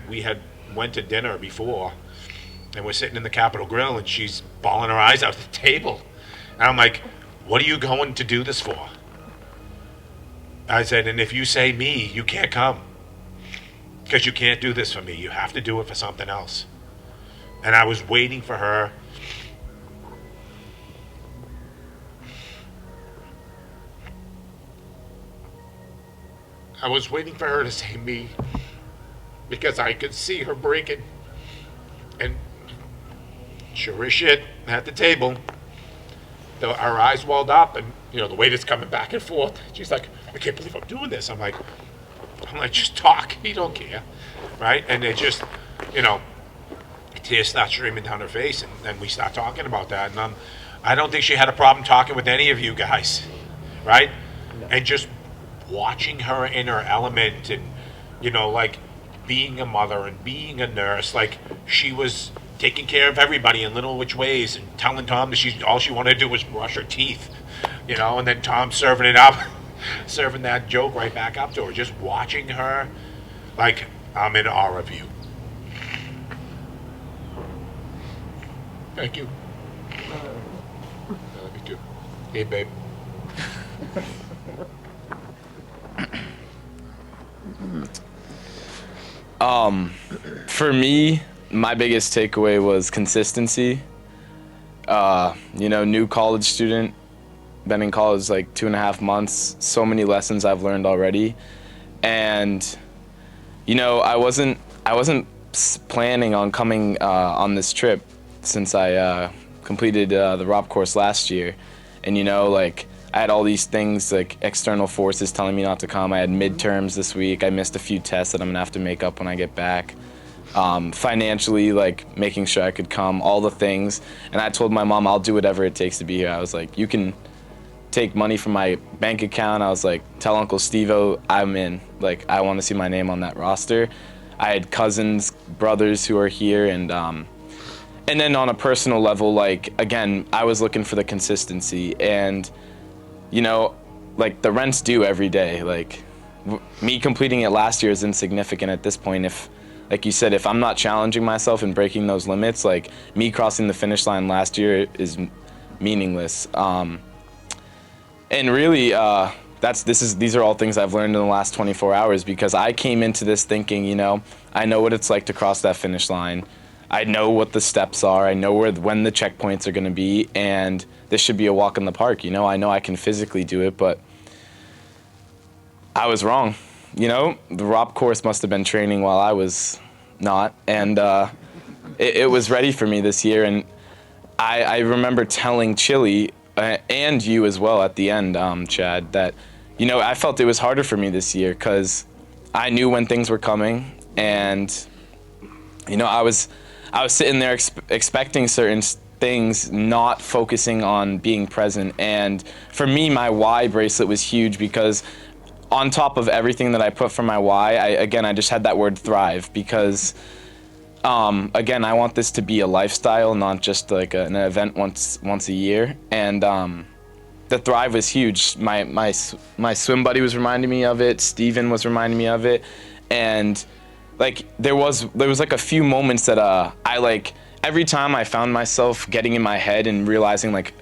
we had went to dinner before, and we're sitting in the Capitol Grill, and she's bawling her eyes out at the table. And I'm like, what are you going to do this for? I said, and if you say me, you can't come. Because you can't do this for me. You have to do it for something else. And I was waiting for her. I was waiting for her to say me, because I could see her breaking. And sure as shit, at the table, our eyes welled up, and the waiter's coming back and forth. She's like, I can't believe I'm doing this. I'm like, just talk. He don't care, right? And it just, tears start streaming down her face, and then we start talking about that. And I don't think she had a problem talking with any of you guys, right? No. And just watching her in her element, and like being a mother and being a nurse, like she was taking care of everybody in little which ways, and telling Tom that all she wanted to do was brush her teeth, and then Tom serving it up, serving that joke right back up to her. Just watching her, like, I'm in awe of you. Thank you. Love you too. Hey, babe. For me, my biggest takeaway was consistency. New college student, been in college like 2.5 months, so many lessons I've learned already. And, I wasn't planning on coming on this trip since I completed the ROP course last year. And, I had all these things, like external forces telling me not to come. I had midterms this week. I missed a few tests that I'm gonna have to make up when I get back. Financially, like making sure I could come, all the things. And I told my mom, I'll do whatever it takes to be here. I was like, you can take money from my bank account. I was like, tell Uncle Steve-O I'm in. Like, I want to see my name on that roster. I had cousins, brothers who are here, and then on a personal level, like, again, I was looking for the consistency, and like the rent's due every day. Like, me completing it last year is insignificant at this point. If, like you said, if I'm not challenging myself and breaking those limits, like me crossing the finish line last year is meaningless. And really, these are all things I've learned in the last 24 hours, because I came into this thinking, I know what it's like to cross that finish line. I know what the steps are. I know when the checkpoints are going to be, and this should be a walk in the park. I know I can physically do it, but I was wrong. The ROP course must have been training while I was not, and it was ready for me this year. And I remember telling Chili and you as well at the end, Chad, that I felt it was harder for me this year because I knew when things were coming, and I was sitting there expecting certain things, not focusing on being present. And for me, my why bracelet was huge, because on top of everything that I put for my why, I just had that word thrive, because again, I want this to be a lifestyle, not just like an event once a year. And the thrive was huge. My swim buddy was reminding me of it. Steven was reminding me of it. And like there was like a few moments that I like, every time I found myself getting in my head and realizing like,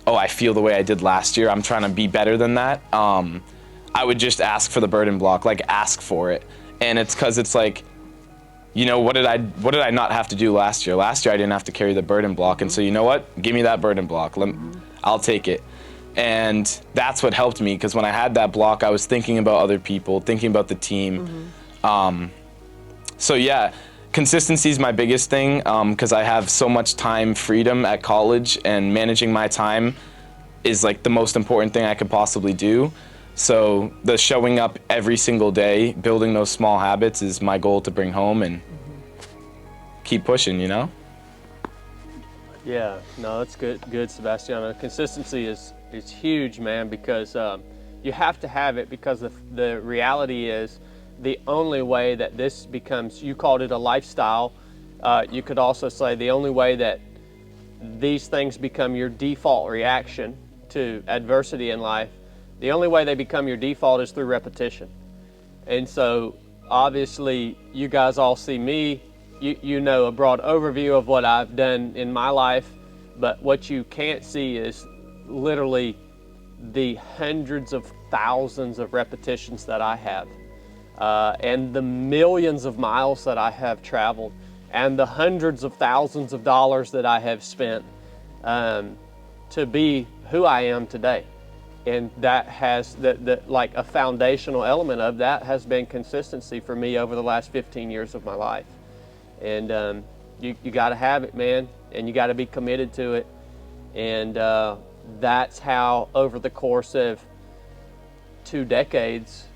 oh, I feel the way I did last year, I'm trying to be better than that, I would just ask for the burden block, like ask for it. And it's because it's like, what did I not have to do last year? Last year I didn't have to carry the burden block, and so you know what? Give me that burden block. I'll take it. And that's what helped me, because when I had that block, I was thinking about other people, thinking about the team. So yeah, consistency is my biggest thing, because I have so much time freedom at college, and managing my time is like the most important thing I could possibly do. So the showing up every single day, building those small habits is my goal to bring home and keep pushing, you know? Yeah, no, that's good, Sebastiano. Consistency is huge, man, because you have to have it, because the reality is the only way that this becomes, you called it a lifestyle, you could also say the only way that these things become your default reaction to adversity in life, the only way they become your default is through repetition. And so obviously you guys all see me, you know a broad overview of what I've done in my life, but what you can't see is literally the hundreds of thousands of repetitions that I have, and the millions of miles that I have traveled, and the hundreds of thousands of dollars that I have spent to be who I am today. And that has, like a foundational element of that has been consistency for me over the last 15 years of my life. And you got to have it, man, and you got to be committed to it. And that's how, over the course of 2 decades,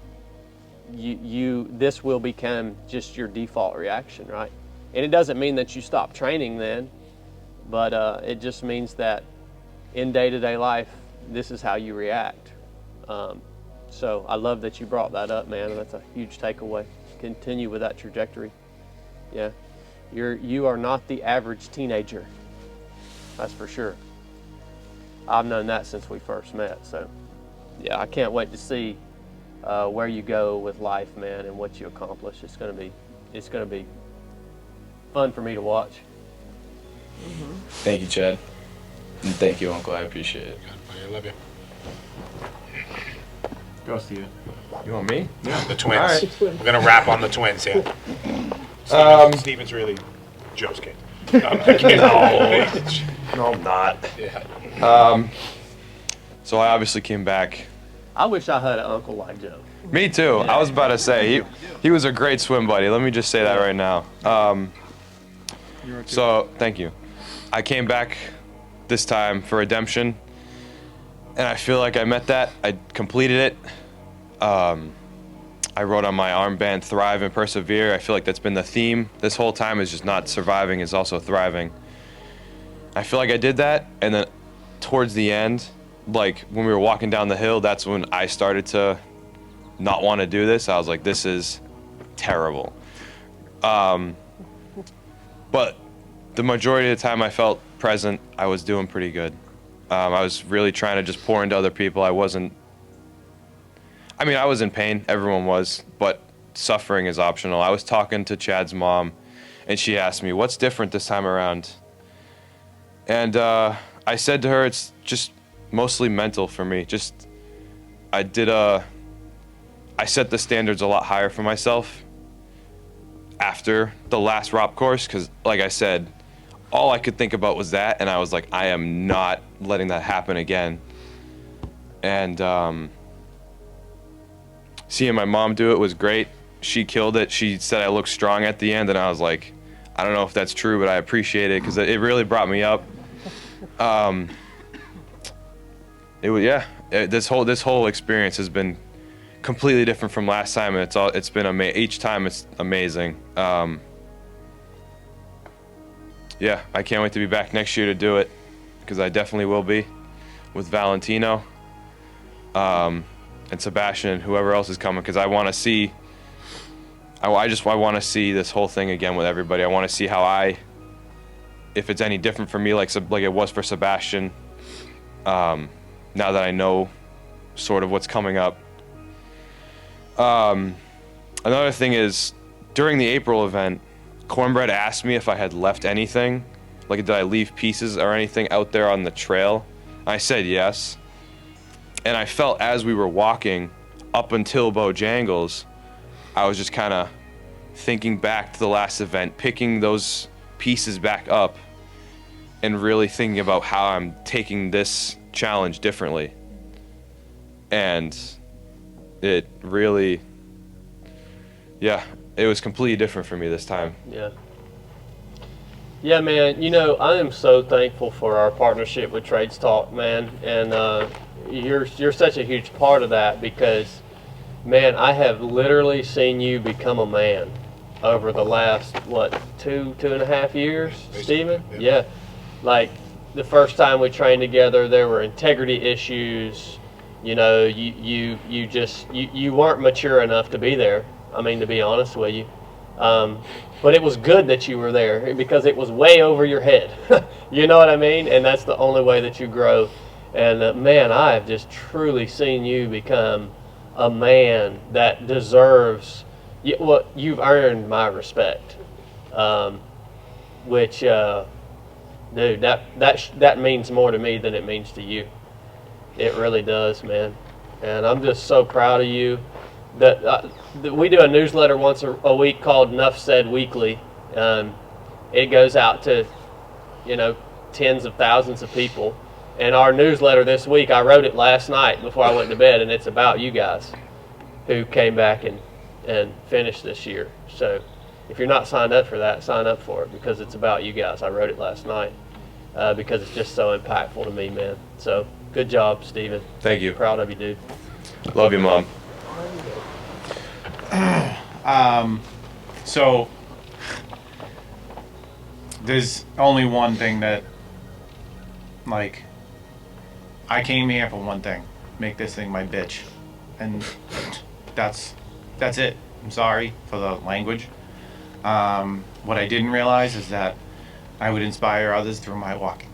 this will become just your default reaction, right? And it doesn't mean that you stop training then, but it just means that in day-to-day life, this is how you react. So I love that you brought that up, man. That's a huge takeaway. Continue with that trajectory. Yeah, you are not the average teenager. That's for sure. I've known that since we first met. So yeah, I can't wait to see where you go with life, man, and what you accomplish. It's gonna be fun for me to watch. Thank you, Chad. And thank you, Uncle. I appreciate it. I love you. Go, Steven. You want me? Yeah, the twins. All right. We're gonna wrap on the twins here. Steven's really Joe's kid. No, I'm not. Yeah. So I obviously came back. I wish I had an uncle like Joe. Me too. I was about to say he was a great swim buddy. Let me just say that right now. So thank you. I came back this time for redemption, and I feel like I met that. I completed it. I wrote on my armband, thrive and persevere. I feel like that's been the theme this whole time, is just not surviving, is also thriving. I feel like I did that, and then towards the end, like when we were walking down the hill, that's when I started to not want to do this. I was like, this is terrible. But the majority of the time I felt present. I was doing pretty good. I was really trying to just pour into other people. I was in pain. Everyone was, but suffering is optional. I was talking to Chad's mom, and she asked me, what's different this time around? And I said to her, it's just mostly mental for me. I set the standards a lot higher for myself after the last ROP course, because like I said, all I could think about was that, and I was like, I am not letting that happen again. And seeing my mom do it was great. She killed it. She said I looked strong at the end, and I was like, I don't know if that's true, but I appreciate it, because it really brought me up. This whole experience has been completely different from last time, and it's been each time it's amazing. Yeah, I can't wait to be back next year to do it, because I definitely will be with Valentino and Sebastian and whoever else is coming, because I want to see. I want to see this whole thing again with everybody. I want to see if it's any different for me, like it was for Sebastian. Now that I know sort of what's coming up. Another thing is, during the April event, Cornbread asked me if I had left anything, like did I leave pieces or anything out there on the trail. I said yes, and I felt as we were walking up until Bojangles, I was just kind of thinking back to the last event, picking those pieces back up, and really thinking about how I'm taking this challenge differently. And it really, it was completely different for me this time. Yeah, man. You know, I am so thankful for our partnership with Trades Talk, man, and you're such a huge part of that because, man, I have literally seen you become a man over the last two and a half years, Stephen. Yeah, like the first time we trained together, there were integrity issues. You know, you weren't mature enough to be there. I mean, to be honest with you. But it was good that you were there because it was way over your head. You know what I mean? And that's the only way that you grow. And man, I have just truly seen you become a man that deserves what you've earned my respect. Which, dude, that means more to me than it means to you. It really does, man. And I'm just so proud of you. That we do a newsletter once a week called Enough Said Weekly. It goes out to, you know, tens of thousands of people. And our newsletter this week, I wrote it last night before I went to bed, and it's about you guys who came back and finished this year. So if you're not signed up for that, sign up for it because it's about you guys. I wrote it last night because it's just so impactful to me, man. So good job, Stephen. Thank you. Proud of you, dude. Love you, Mom. So there's only one thing that, like, I came here for one thing, make this thing my bitch, and that's it. I'm sorry for the language. What I didn't realize is that I would inspire others through my walking.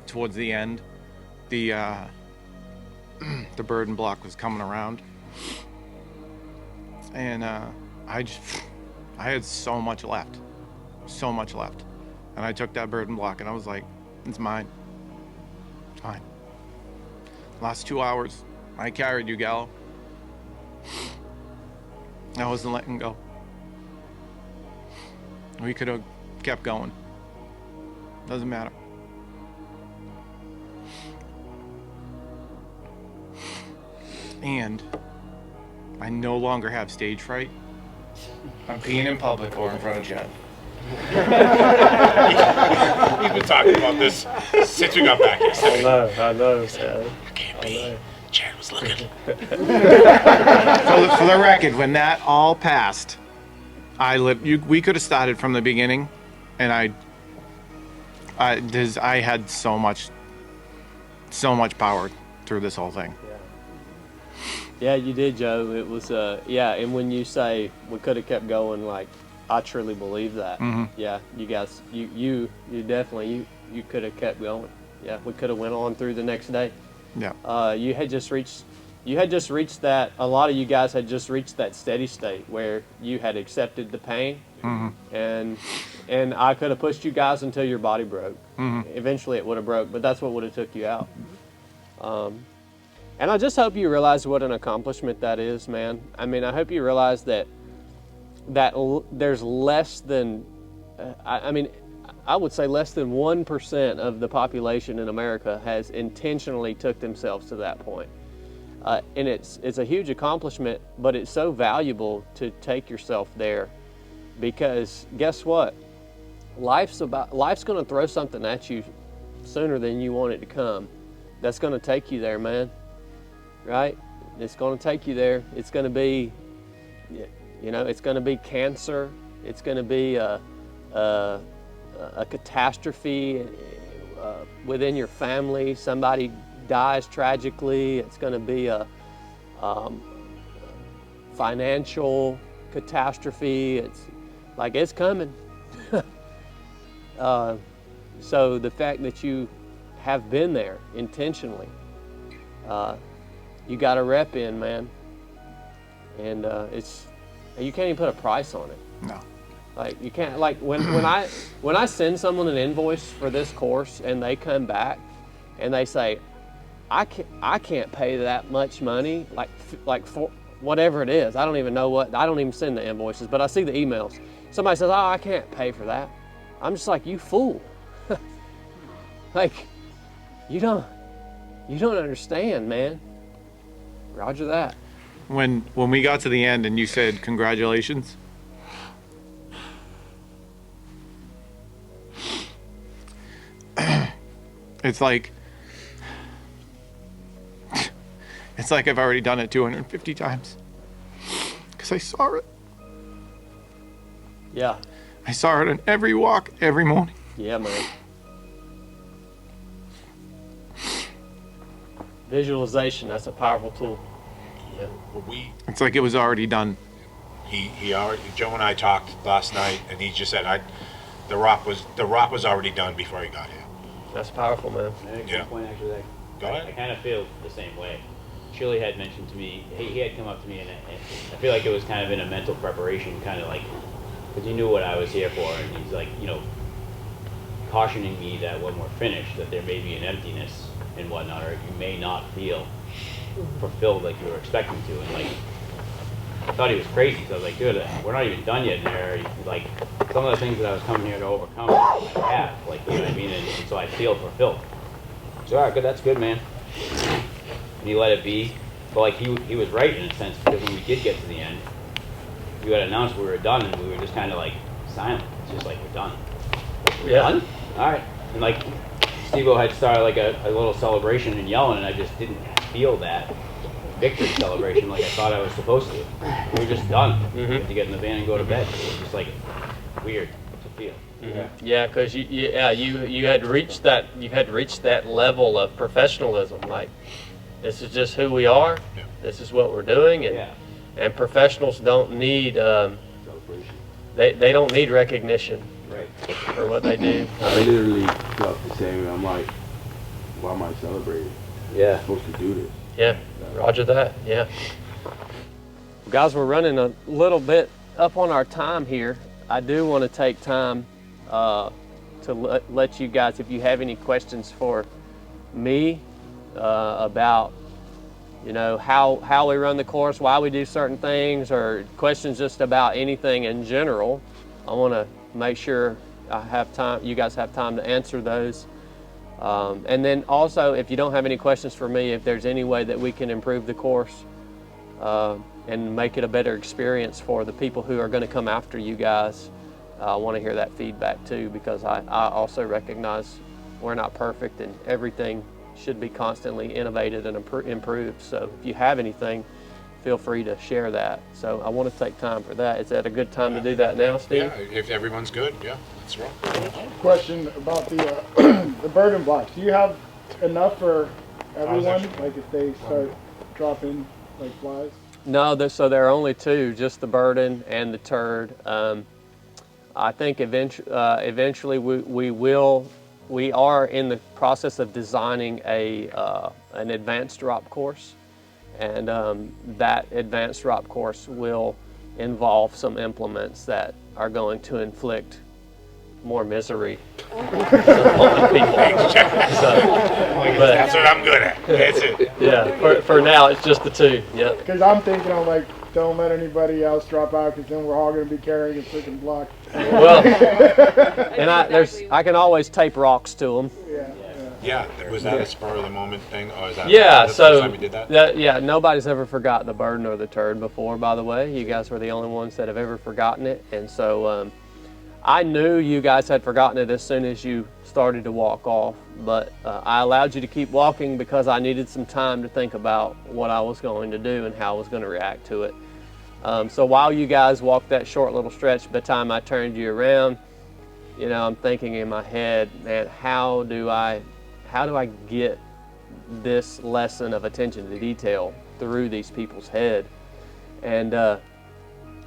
Towards the end, the burden block was coming around, and I had so much left, and I took that burden block and I was like, it's mine, it's mine. Last 2 hours, I carried you, Gallo. I wasn't letting go. We could have kept going. Doesn't matter. And I no longer have stage fright. I'm peeing in public or in front of Jen. He's been talking about this since we got back yesterday. I know. I can't pee. Jen was looking. For the record, when that all passed, we could have started from the beginning, and I had so much power through this whole thing. Yeah, you did, Joe. It was, and when you say we could have kept going, like, I truly believe that. Mhm. Yeah, you guys, you definitely, you could have kept going. Yeah, we could have went on through the next day. Yeah. You had just reached that, a lot of you guys had just reached that steady state where you had accepted the pain, and I could have pushed you guys until your body broke. Eventually it would have broke, but that's what would have took you out. And I just hope you realize what an accomplishment that is, man. I mean, I hope you realize that there's less than, I would say less than 1% of the population in America has intentionally took themselves to that point. And it's a huge accomplishment, but it's so valuable to take yourself there because guess what? Life's going to throw something at you sooner than you want it to come. That's going to take you there, man. Right? It's going to take you there. It's going to be, it's going to be cancer. It's going to be a catastrophe within your family. Somebody dies tragically. It's going to be a financial catastrophe. It's coming. So the fact that you have been there intentionally, you got a rep in, man, and you can't even put a price on it. No. Like you can't. Like when I send someone an invoice for this course and they come back and they say, I can't pay that much money, like for whatever it is. I don't even know what. I don't even send the invoices, but I see the emails. Somebody says, I can't pay for that. I'm just like, you fool. Like you don't understand, man. Roger that. when we got to the end and you said congratulations, it's like I've already done it 250 times because I saw it. Yeah. I saw it on every walk, every morning. Yeah, man. Visualization, that's a powerful tool. Yeah. Well, It's like it was already done. he already, Joe and I talked last night, and he just said the rock was already done before he got here. That's powerful, man. Yeah. Point actually, Go ahead. I kind of feel the same way. Chili had mentioned to me, he had come up to me, and I feel like it was kind of in a mental preparation, kind of like, because he knew what I was here for, and he's like, you know, cautioning me that when we're finished, that there may be an emptiness and whatnot, or you may not feel fulfilled like you were expecting to. And like, I thought he was crazy, so I was like, dude, we're not even done yet in there. Like, some of the things that I was coming here to overcome, I have, like, you know what I mean? And so I feel fulfilled. So, all right, good, that's good, man. And he let it be. But like, he was right in a sense, because when we did get to the end, you had announced we were done, and we were just kind of like silent. It's just like, we're done. We're done? All right. And like, Steve-O had started like a little celebration and yelling, and I just didn't feel that victory celebration like I thought I was supposed to. We were just done. We had to get in the van and go to bed. It was just like weird to feel. Yeah, because you had reached that level of professionalism. Like, this is just who we are. Yeah. This is what we're doing, and professionals don't need they don't need recognition for what they do. I literally felt the same. I'm like, why am I celebrating? Yeah. I'm supposed to do this. Yeah, roger that. Yeah. Guys, we're running a little bit up on our time here. I do want to take time to let you guys, if you have any questions for me about, you know, how we run the course, why we do certain things, or questions just about anything in general, I want to make sure I have time. You guys have time to answer those. And then also, if you don't have any questions for me, if there's any way that we can improve the course and make it a better experience for the people who are going to come after you guys, I want to hear that feedback too, because I also recognize we're not perfect and everything should be constantly innovated and improved. So if you have anything, feel free to share that. So I want to take time for that. Is that a good time to do that now, Steve? Yeah, if everyone's good, yeah, let's roll. Question about the the burden blocks. Do you have enough for everyone? Like if they start dropping like flies? No, so there are only two, just the burden and the turd. I think eventually we are in the process of designing an advanced drop course, and that advanced drop course will involve some implements that are going to inflict more misery on people. That's what I'm good at. That's it. Yeah, for now it's just the two. Yeah. Because I'm thinking, I'm like, don't let anybody else drop out, because then we're all going to be carrying a freaking block. Well, and I can always tape rocks to them. Yeah, was that a spur of the moment thing, or is that the first so time you did that? Nobody's ever forgotten the burden or the turd before, by the way. You guys were the only ones that have ever forgotten it, and so I knew you guys had forgotten it as soon as you started to walk off, but I allowed you to keep walking because I needed some time to think about what I was going to do and how I was going to react to it. So while you guys walked that short little stretch, by the time I turned you around, you know, I'm thinking in my head, man, how do I get this lesson of attention to detail through these people's head? And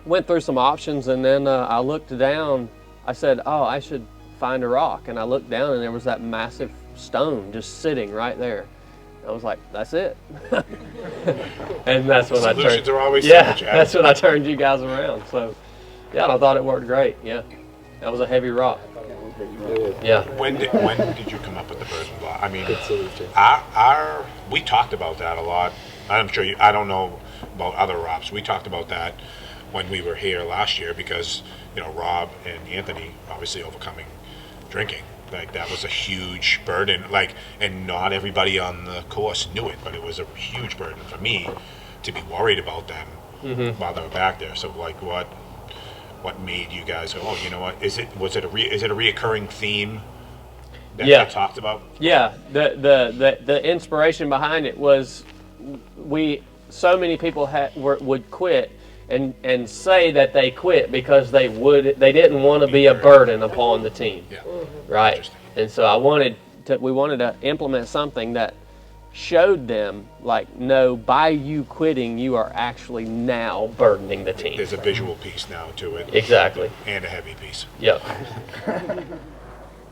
went through some options, and then I looked down. I said, oh, I should find a rock. And I looked down, and there was that massive stone just sitting right there. I was like, that's it. And that's when Solutions are always that's when I turned you guys around. So yeah, and I thought it worked great. Yeah, that was a heavy rock. Yeah. When did you come up with the burden block? I mean, we talked about that a lot. I'm sure I don't know about other ROPs. We talked about that when we were here last year, because, you know, Rob and Anthony obviously overcoming drinking, Like that was a huge burden. Like, and not everybody on the course knew it, but it was a huge burden for me to be worried about them while they were back there. So like, what made you guys go, oh, you know what? Is it a reoccurring theme that you talked about? Yeah, the inspiration behind it was so many people would quit and say that they quit because they didn't want to be a burden upon the team, right? And so we wanted to implement something that showed them, like, no, by you quitting, you are actually now burdening the team. There's a visual piece now to it. Exactly. And a heavy piece. Yep.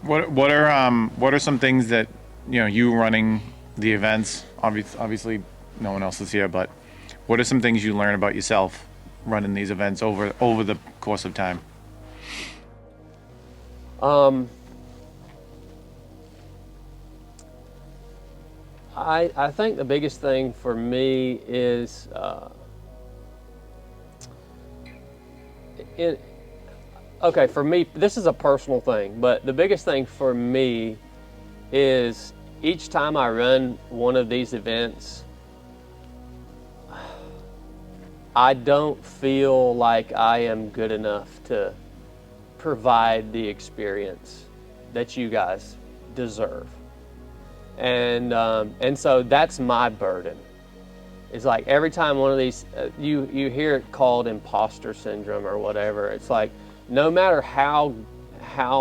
What are some things that, you running the events, obviously no one else is here, but what are some things you learn about yourself running these events over the course of time? I think the biggest thing for me is for me, this is a personal thing, but the biggest thing for me is each time I run one of these events, I don't feel like I am good enough to provide the experience that you guys deserve. And so that's my burden. It's like every time one of these, you hear it called imposter syndrome or whatever. It's like no matter how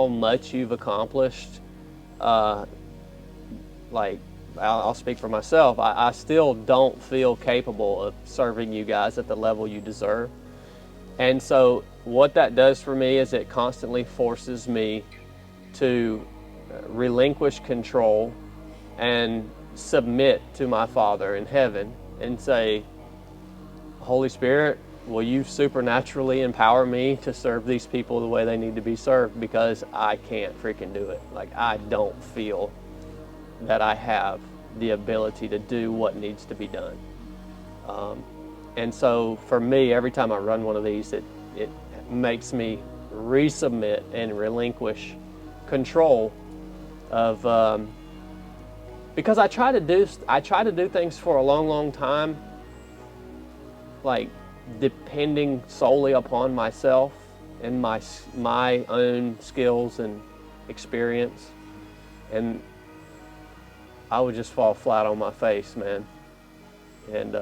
much you've accomplished, like I'll speak for myself, I still don't feel capable of serving you guys at the level you deserve. And so what that does for me is it constantly forces me to relinquish control and submit to my Father in heaven and say, Holy Spirit, will you supernaturally empower me to serve these people the way they need to be served, because I can't freaking do it. Like, I don't feel that I have the ability to do what needs to be done. And so for me, every time I run one of these, it makes me resubmit and relinquish control of because I try to do things for a long time, like depending solely upon myself and my own skills and experience, and I would just fall flat on my face, man. And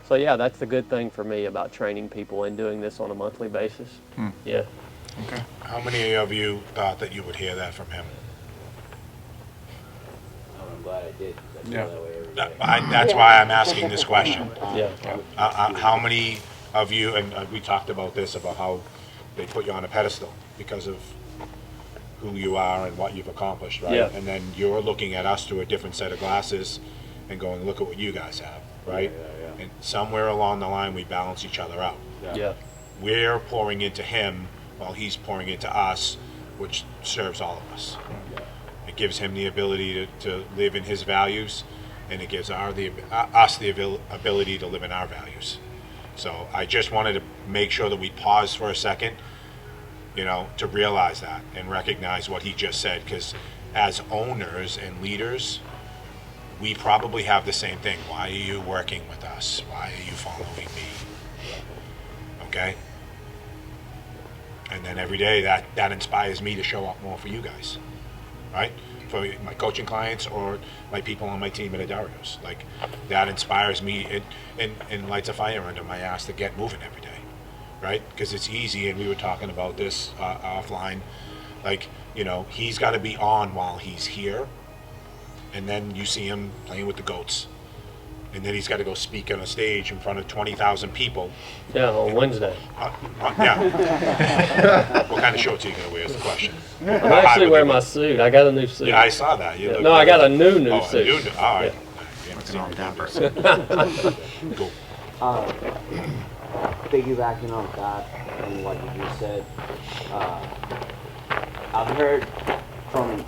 so yeah, that's the good thing for me about training people and doing this on a monthly basis. Yeah. Okay. How many of you thought that you would hear that from him? I'm glad I did. Yeah. That's why I'm asking this question. Yeah. How many of you, and we talked about this, about how they put you on a pedestal because of who you are and what you've accomplished, right? Yeah. And then you're looking at us through a different set of glasses and going, look at what you guys have, right? Yeah. And somewhere along the line, we balance each other out. Yeah. We're pouring into him while he's pouring into us, which serves all of us. It gives him the ability to live in his values, and it gives us the ability to live in our values. So I just wanted to make sure that we pause for a second, to realize that and recognize what he just said, because as owners and leaders, we probably have the same thing. Why are you working with us? Why are you following me? Okay? And then every day that inspires me to show up more for you guys, right? For my coaching clients or my people on my team at Addario's. Like, that inspires me and lights a fire under my ass to get moving every day, right? Because it's easy, and we were talking about this offline. Like, he's got to be on while he's here, and then you see him playing with the goats. And then he's got to go speak on a stage in front of 20,000 people. Yeah, on Wednesday. Yeah. What kind of shorts are you going to wear is the question. I'm actually wearing my suit. I got a new suit. Yeah, I saw that. No, I got a new suit. All right. Cool. Piggybacking on that and what you just said, I've heard from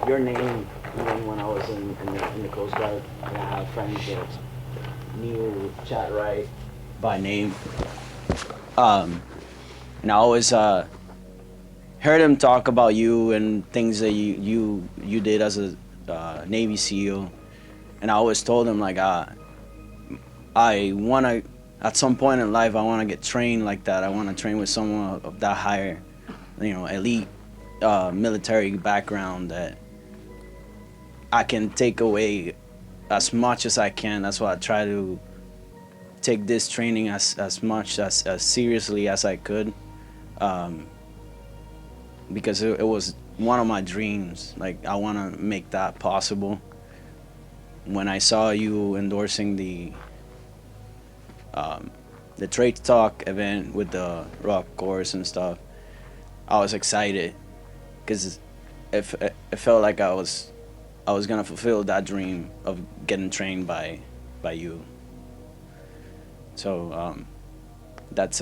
your name even when I was in the Coast Guard, and I have friends that knew Chad Rite by name, and I always heard him talk about you and things that you did as a Navy SEAL, and I always told him like I want to, at some point in life, I want to get trained like that. I want to train with someone of that higher, elite military background that I can take away as much as I can. That's why I try to take this training as much as seriously as I could, because it was one of my dreams. Like, I want to make that possible. When I saw you endorsing the Trade Talk event with the rock course and stuff, I was excited because it felt like I was gonna fulfill that dream of getting trained by you. So that's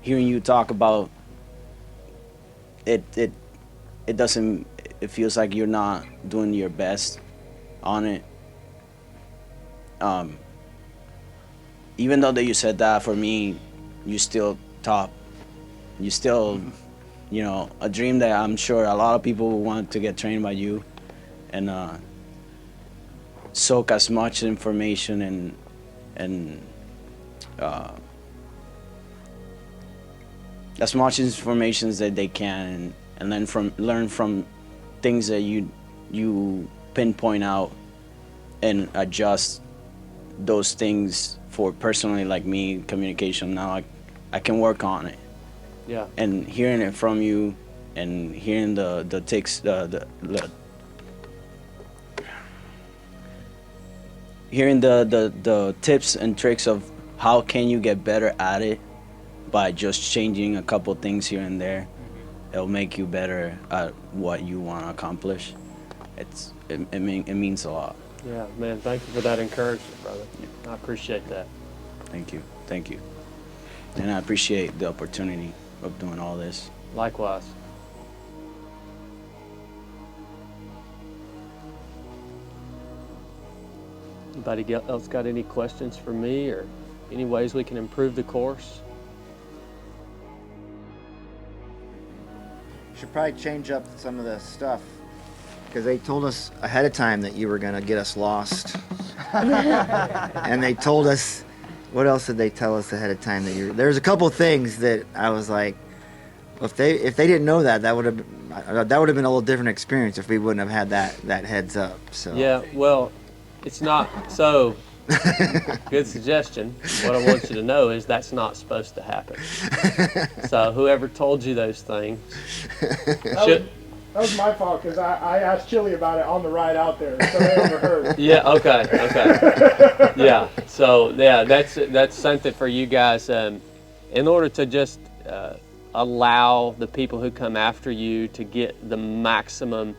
hearing you talk about it. It doesn't. It feels like you're not doing your best on it. Even though that you said that, for me, you still top. You still, a dream that I'm sure a lot of people want to get trained by you, and soak as much information and as much information that they can, and learn from things that you pinpoint out and adjust those things for personally, like me, communication. Now I can work on it. Yeah. And hearing it from you, and hearing the takes hearing the tips and tricks of how can you get better at it by just changing a couple things here and there, it'll make you better at what you want to accomplish. It means a lot. Yeah, man, thank you for that encouragement, brother. I appreciate that. Thank you. And I appreciate the opportunity of doing all this. Likewise. Anybody else got any questions for me, or any ways we can improve the course? Should probably change up some of the stuff, because they told us ahead of time that you were going to get us lost. And they told us, what else did they tell us ahead of time? There's a couple things that I was like, if they didn't know that would have been a little different experience if we wouldn't have had that heads up. So Yeah, well, it's not so. Good suggestion. What I want you to know is that's not supposed to happen. So whoever told you those things should. That was my fault, because I asked Chili about it on the ride out there, so they overheard. Yeah. Okay. Yeah. So yeah, that's something for you guys. In order to just allow the people who come after you to get the maximum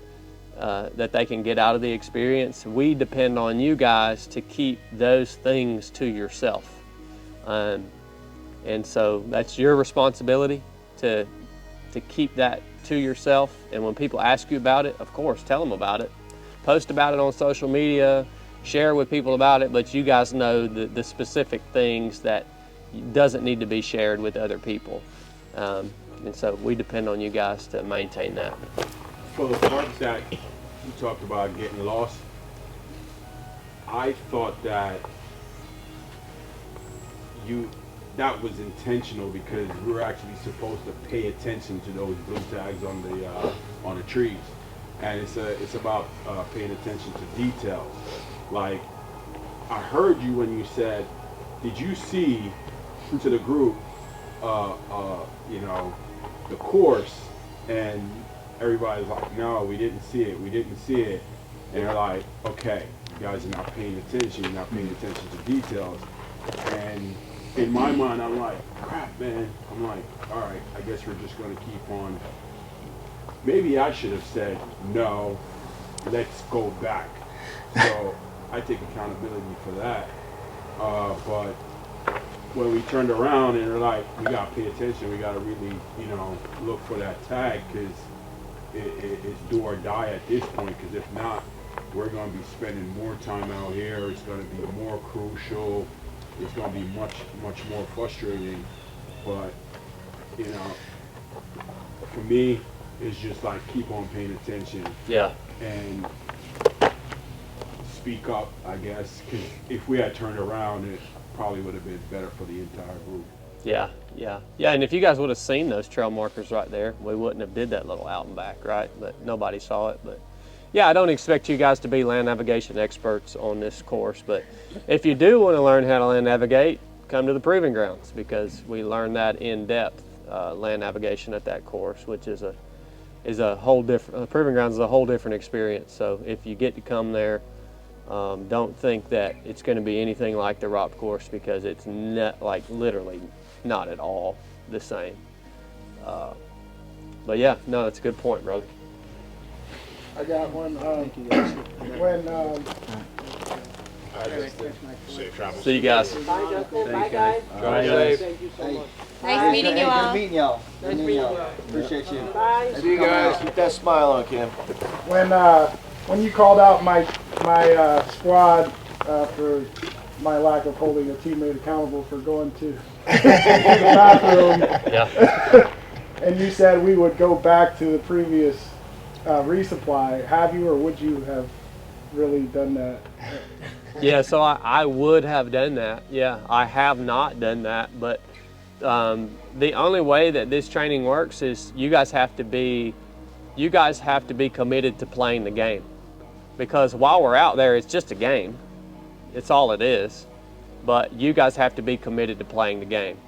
that they can get out of the experience, we depend on you guys to keep those things to yourself. And so that's your responsibility to keep that to yourself. And when people ask you about it, of course, tell them about it. Post about it on social media, share with people about it, but you guys know the specific things that doesn't need to be shared with other people. And so we depend on you guys to maintain that. For the parts that you talked about getting lost, I thought that that was intentional, because we were actually supposed to pay attention to those blue tags on the trees, and it's about paying attention to details. Like, I heard you when you said, "Did you see?" to the group, the course, and everybody's like, "No, we didn't see it. And they're like, "Okay, you guys are not paying attention. You're not paying attention to details." And in my mind, I'm like, crap, man. I'm like, all right, I guess we're just going to keep on. Maybe I should have said, no, let's go back. So I take accountability for that. But when we turned around and they're like, we got to pay attention, we got to really, look for that tag, because it's do or die at this point, because if not, we're going to be spending more time out here. It's going to be more crucial. It's going to be much, much more frustrating. But, for me, is just like keep on paying attention. Yeah. And speak up, I guess, because if we had turned around, it probably would have been better for the entire group. Yeah, yeah. Yeah, and if you guys would have seen those trail markers right there, we wouldn't have did that little out and back, right? But nobody saw it. But yeah, I don't expect you guys to be land navigation experts on this course, but if you do want to learn how to land navigate, come to the Proving Grounds, because we learn that in depth, land navigation at that course, which is a whole different, Proving Grounds is a whole different experience. So if you get to come there, don't think that it's going to be anything like the ROP course, because it's not, like, literally not at all the same. But yeah, no, that's a good point, brother. I got one. Safe travels. See you guys. Bye, Justin. Bye, Thanks, guys. guys. Drive safe. Thank you so much. Nice meeting you all. Good meeting y'all. Nice meeting you. Appreciate you. Bye. See you guys. Keep that smile on, Kim. When you called out my squad for my lack of holding a teammate accountable for going to the bathroom, yeah. and you said we would go back to the previous resupply, have you or would you have really done that? Yeah, so I would have done that. Yeah, I have not done that, but the only way that this training works is you guys have to be committed to playing the game, because while we're out there, it's just a game. It's all it is. But you guys have to be committed to playing the game.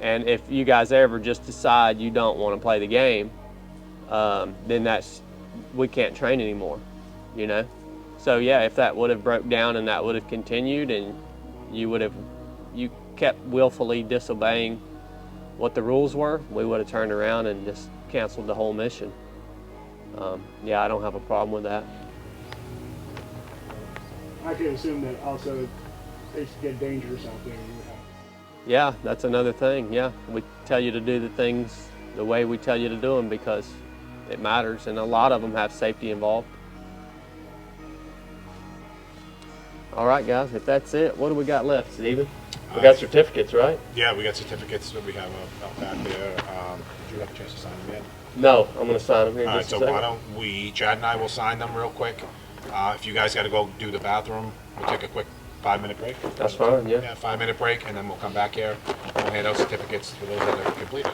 And if you guys ever just decide you don't want to play the game, then we can't train anymore, you know? So yeah, if that would have broke down and that would have continued and you kept willfully disobeying what the rules were, we would have turned around and just canceled the whole mission. Yeah, I don't have a problem with that. I could assume that also things get dangerous out there. Yeah, that's another thing. Yeah, we tell you to do the things the way we tell you to do them because it matters, and a lot of them have safety involved. All right, guys, if that's it, what do we got left, Steven? We got certificates, right? Yeah, we got certificates that we have out back there. Did you have a chance to sign them yet? No, I'm going to sign them here in All right, just so a second. why don't we, Chad and I will sign them real quick. If you guys got to go do the bathroom, we'll take a quick 5-minute break. That's fine, yeah. Yeah, 5-minute break, and then we'll come back here. We'll hand out certificates for those that are completed.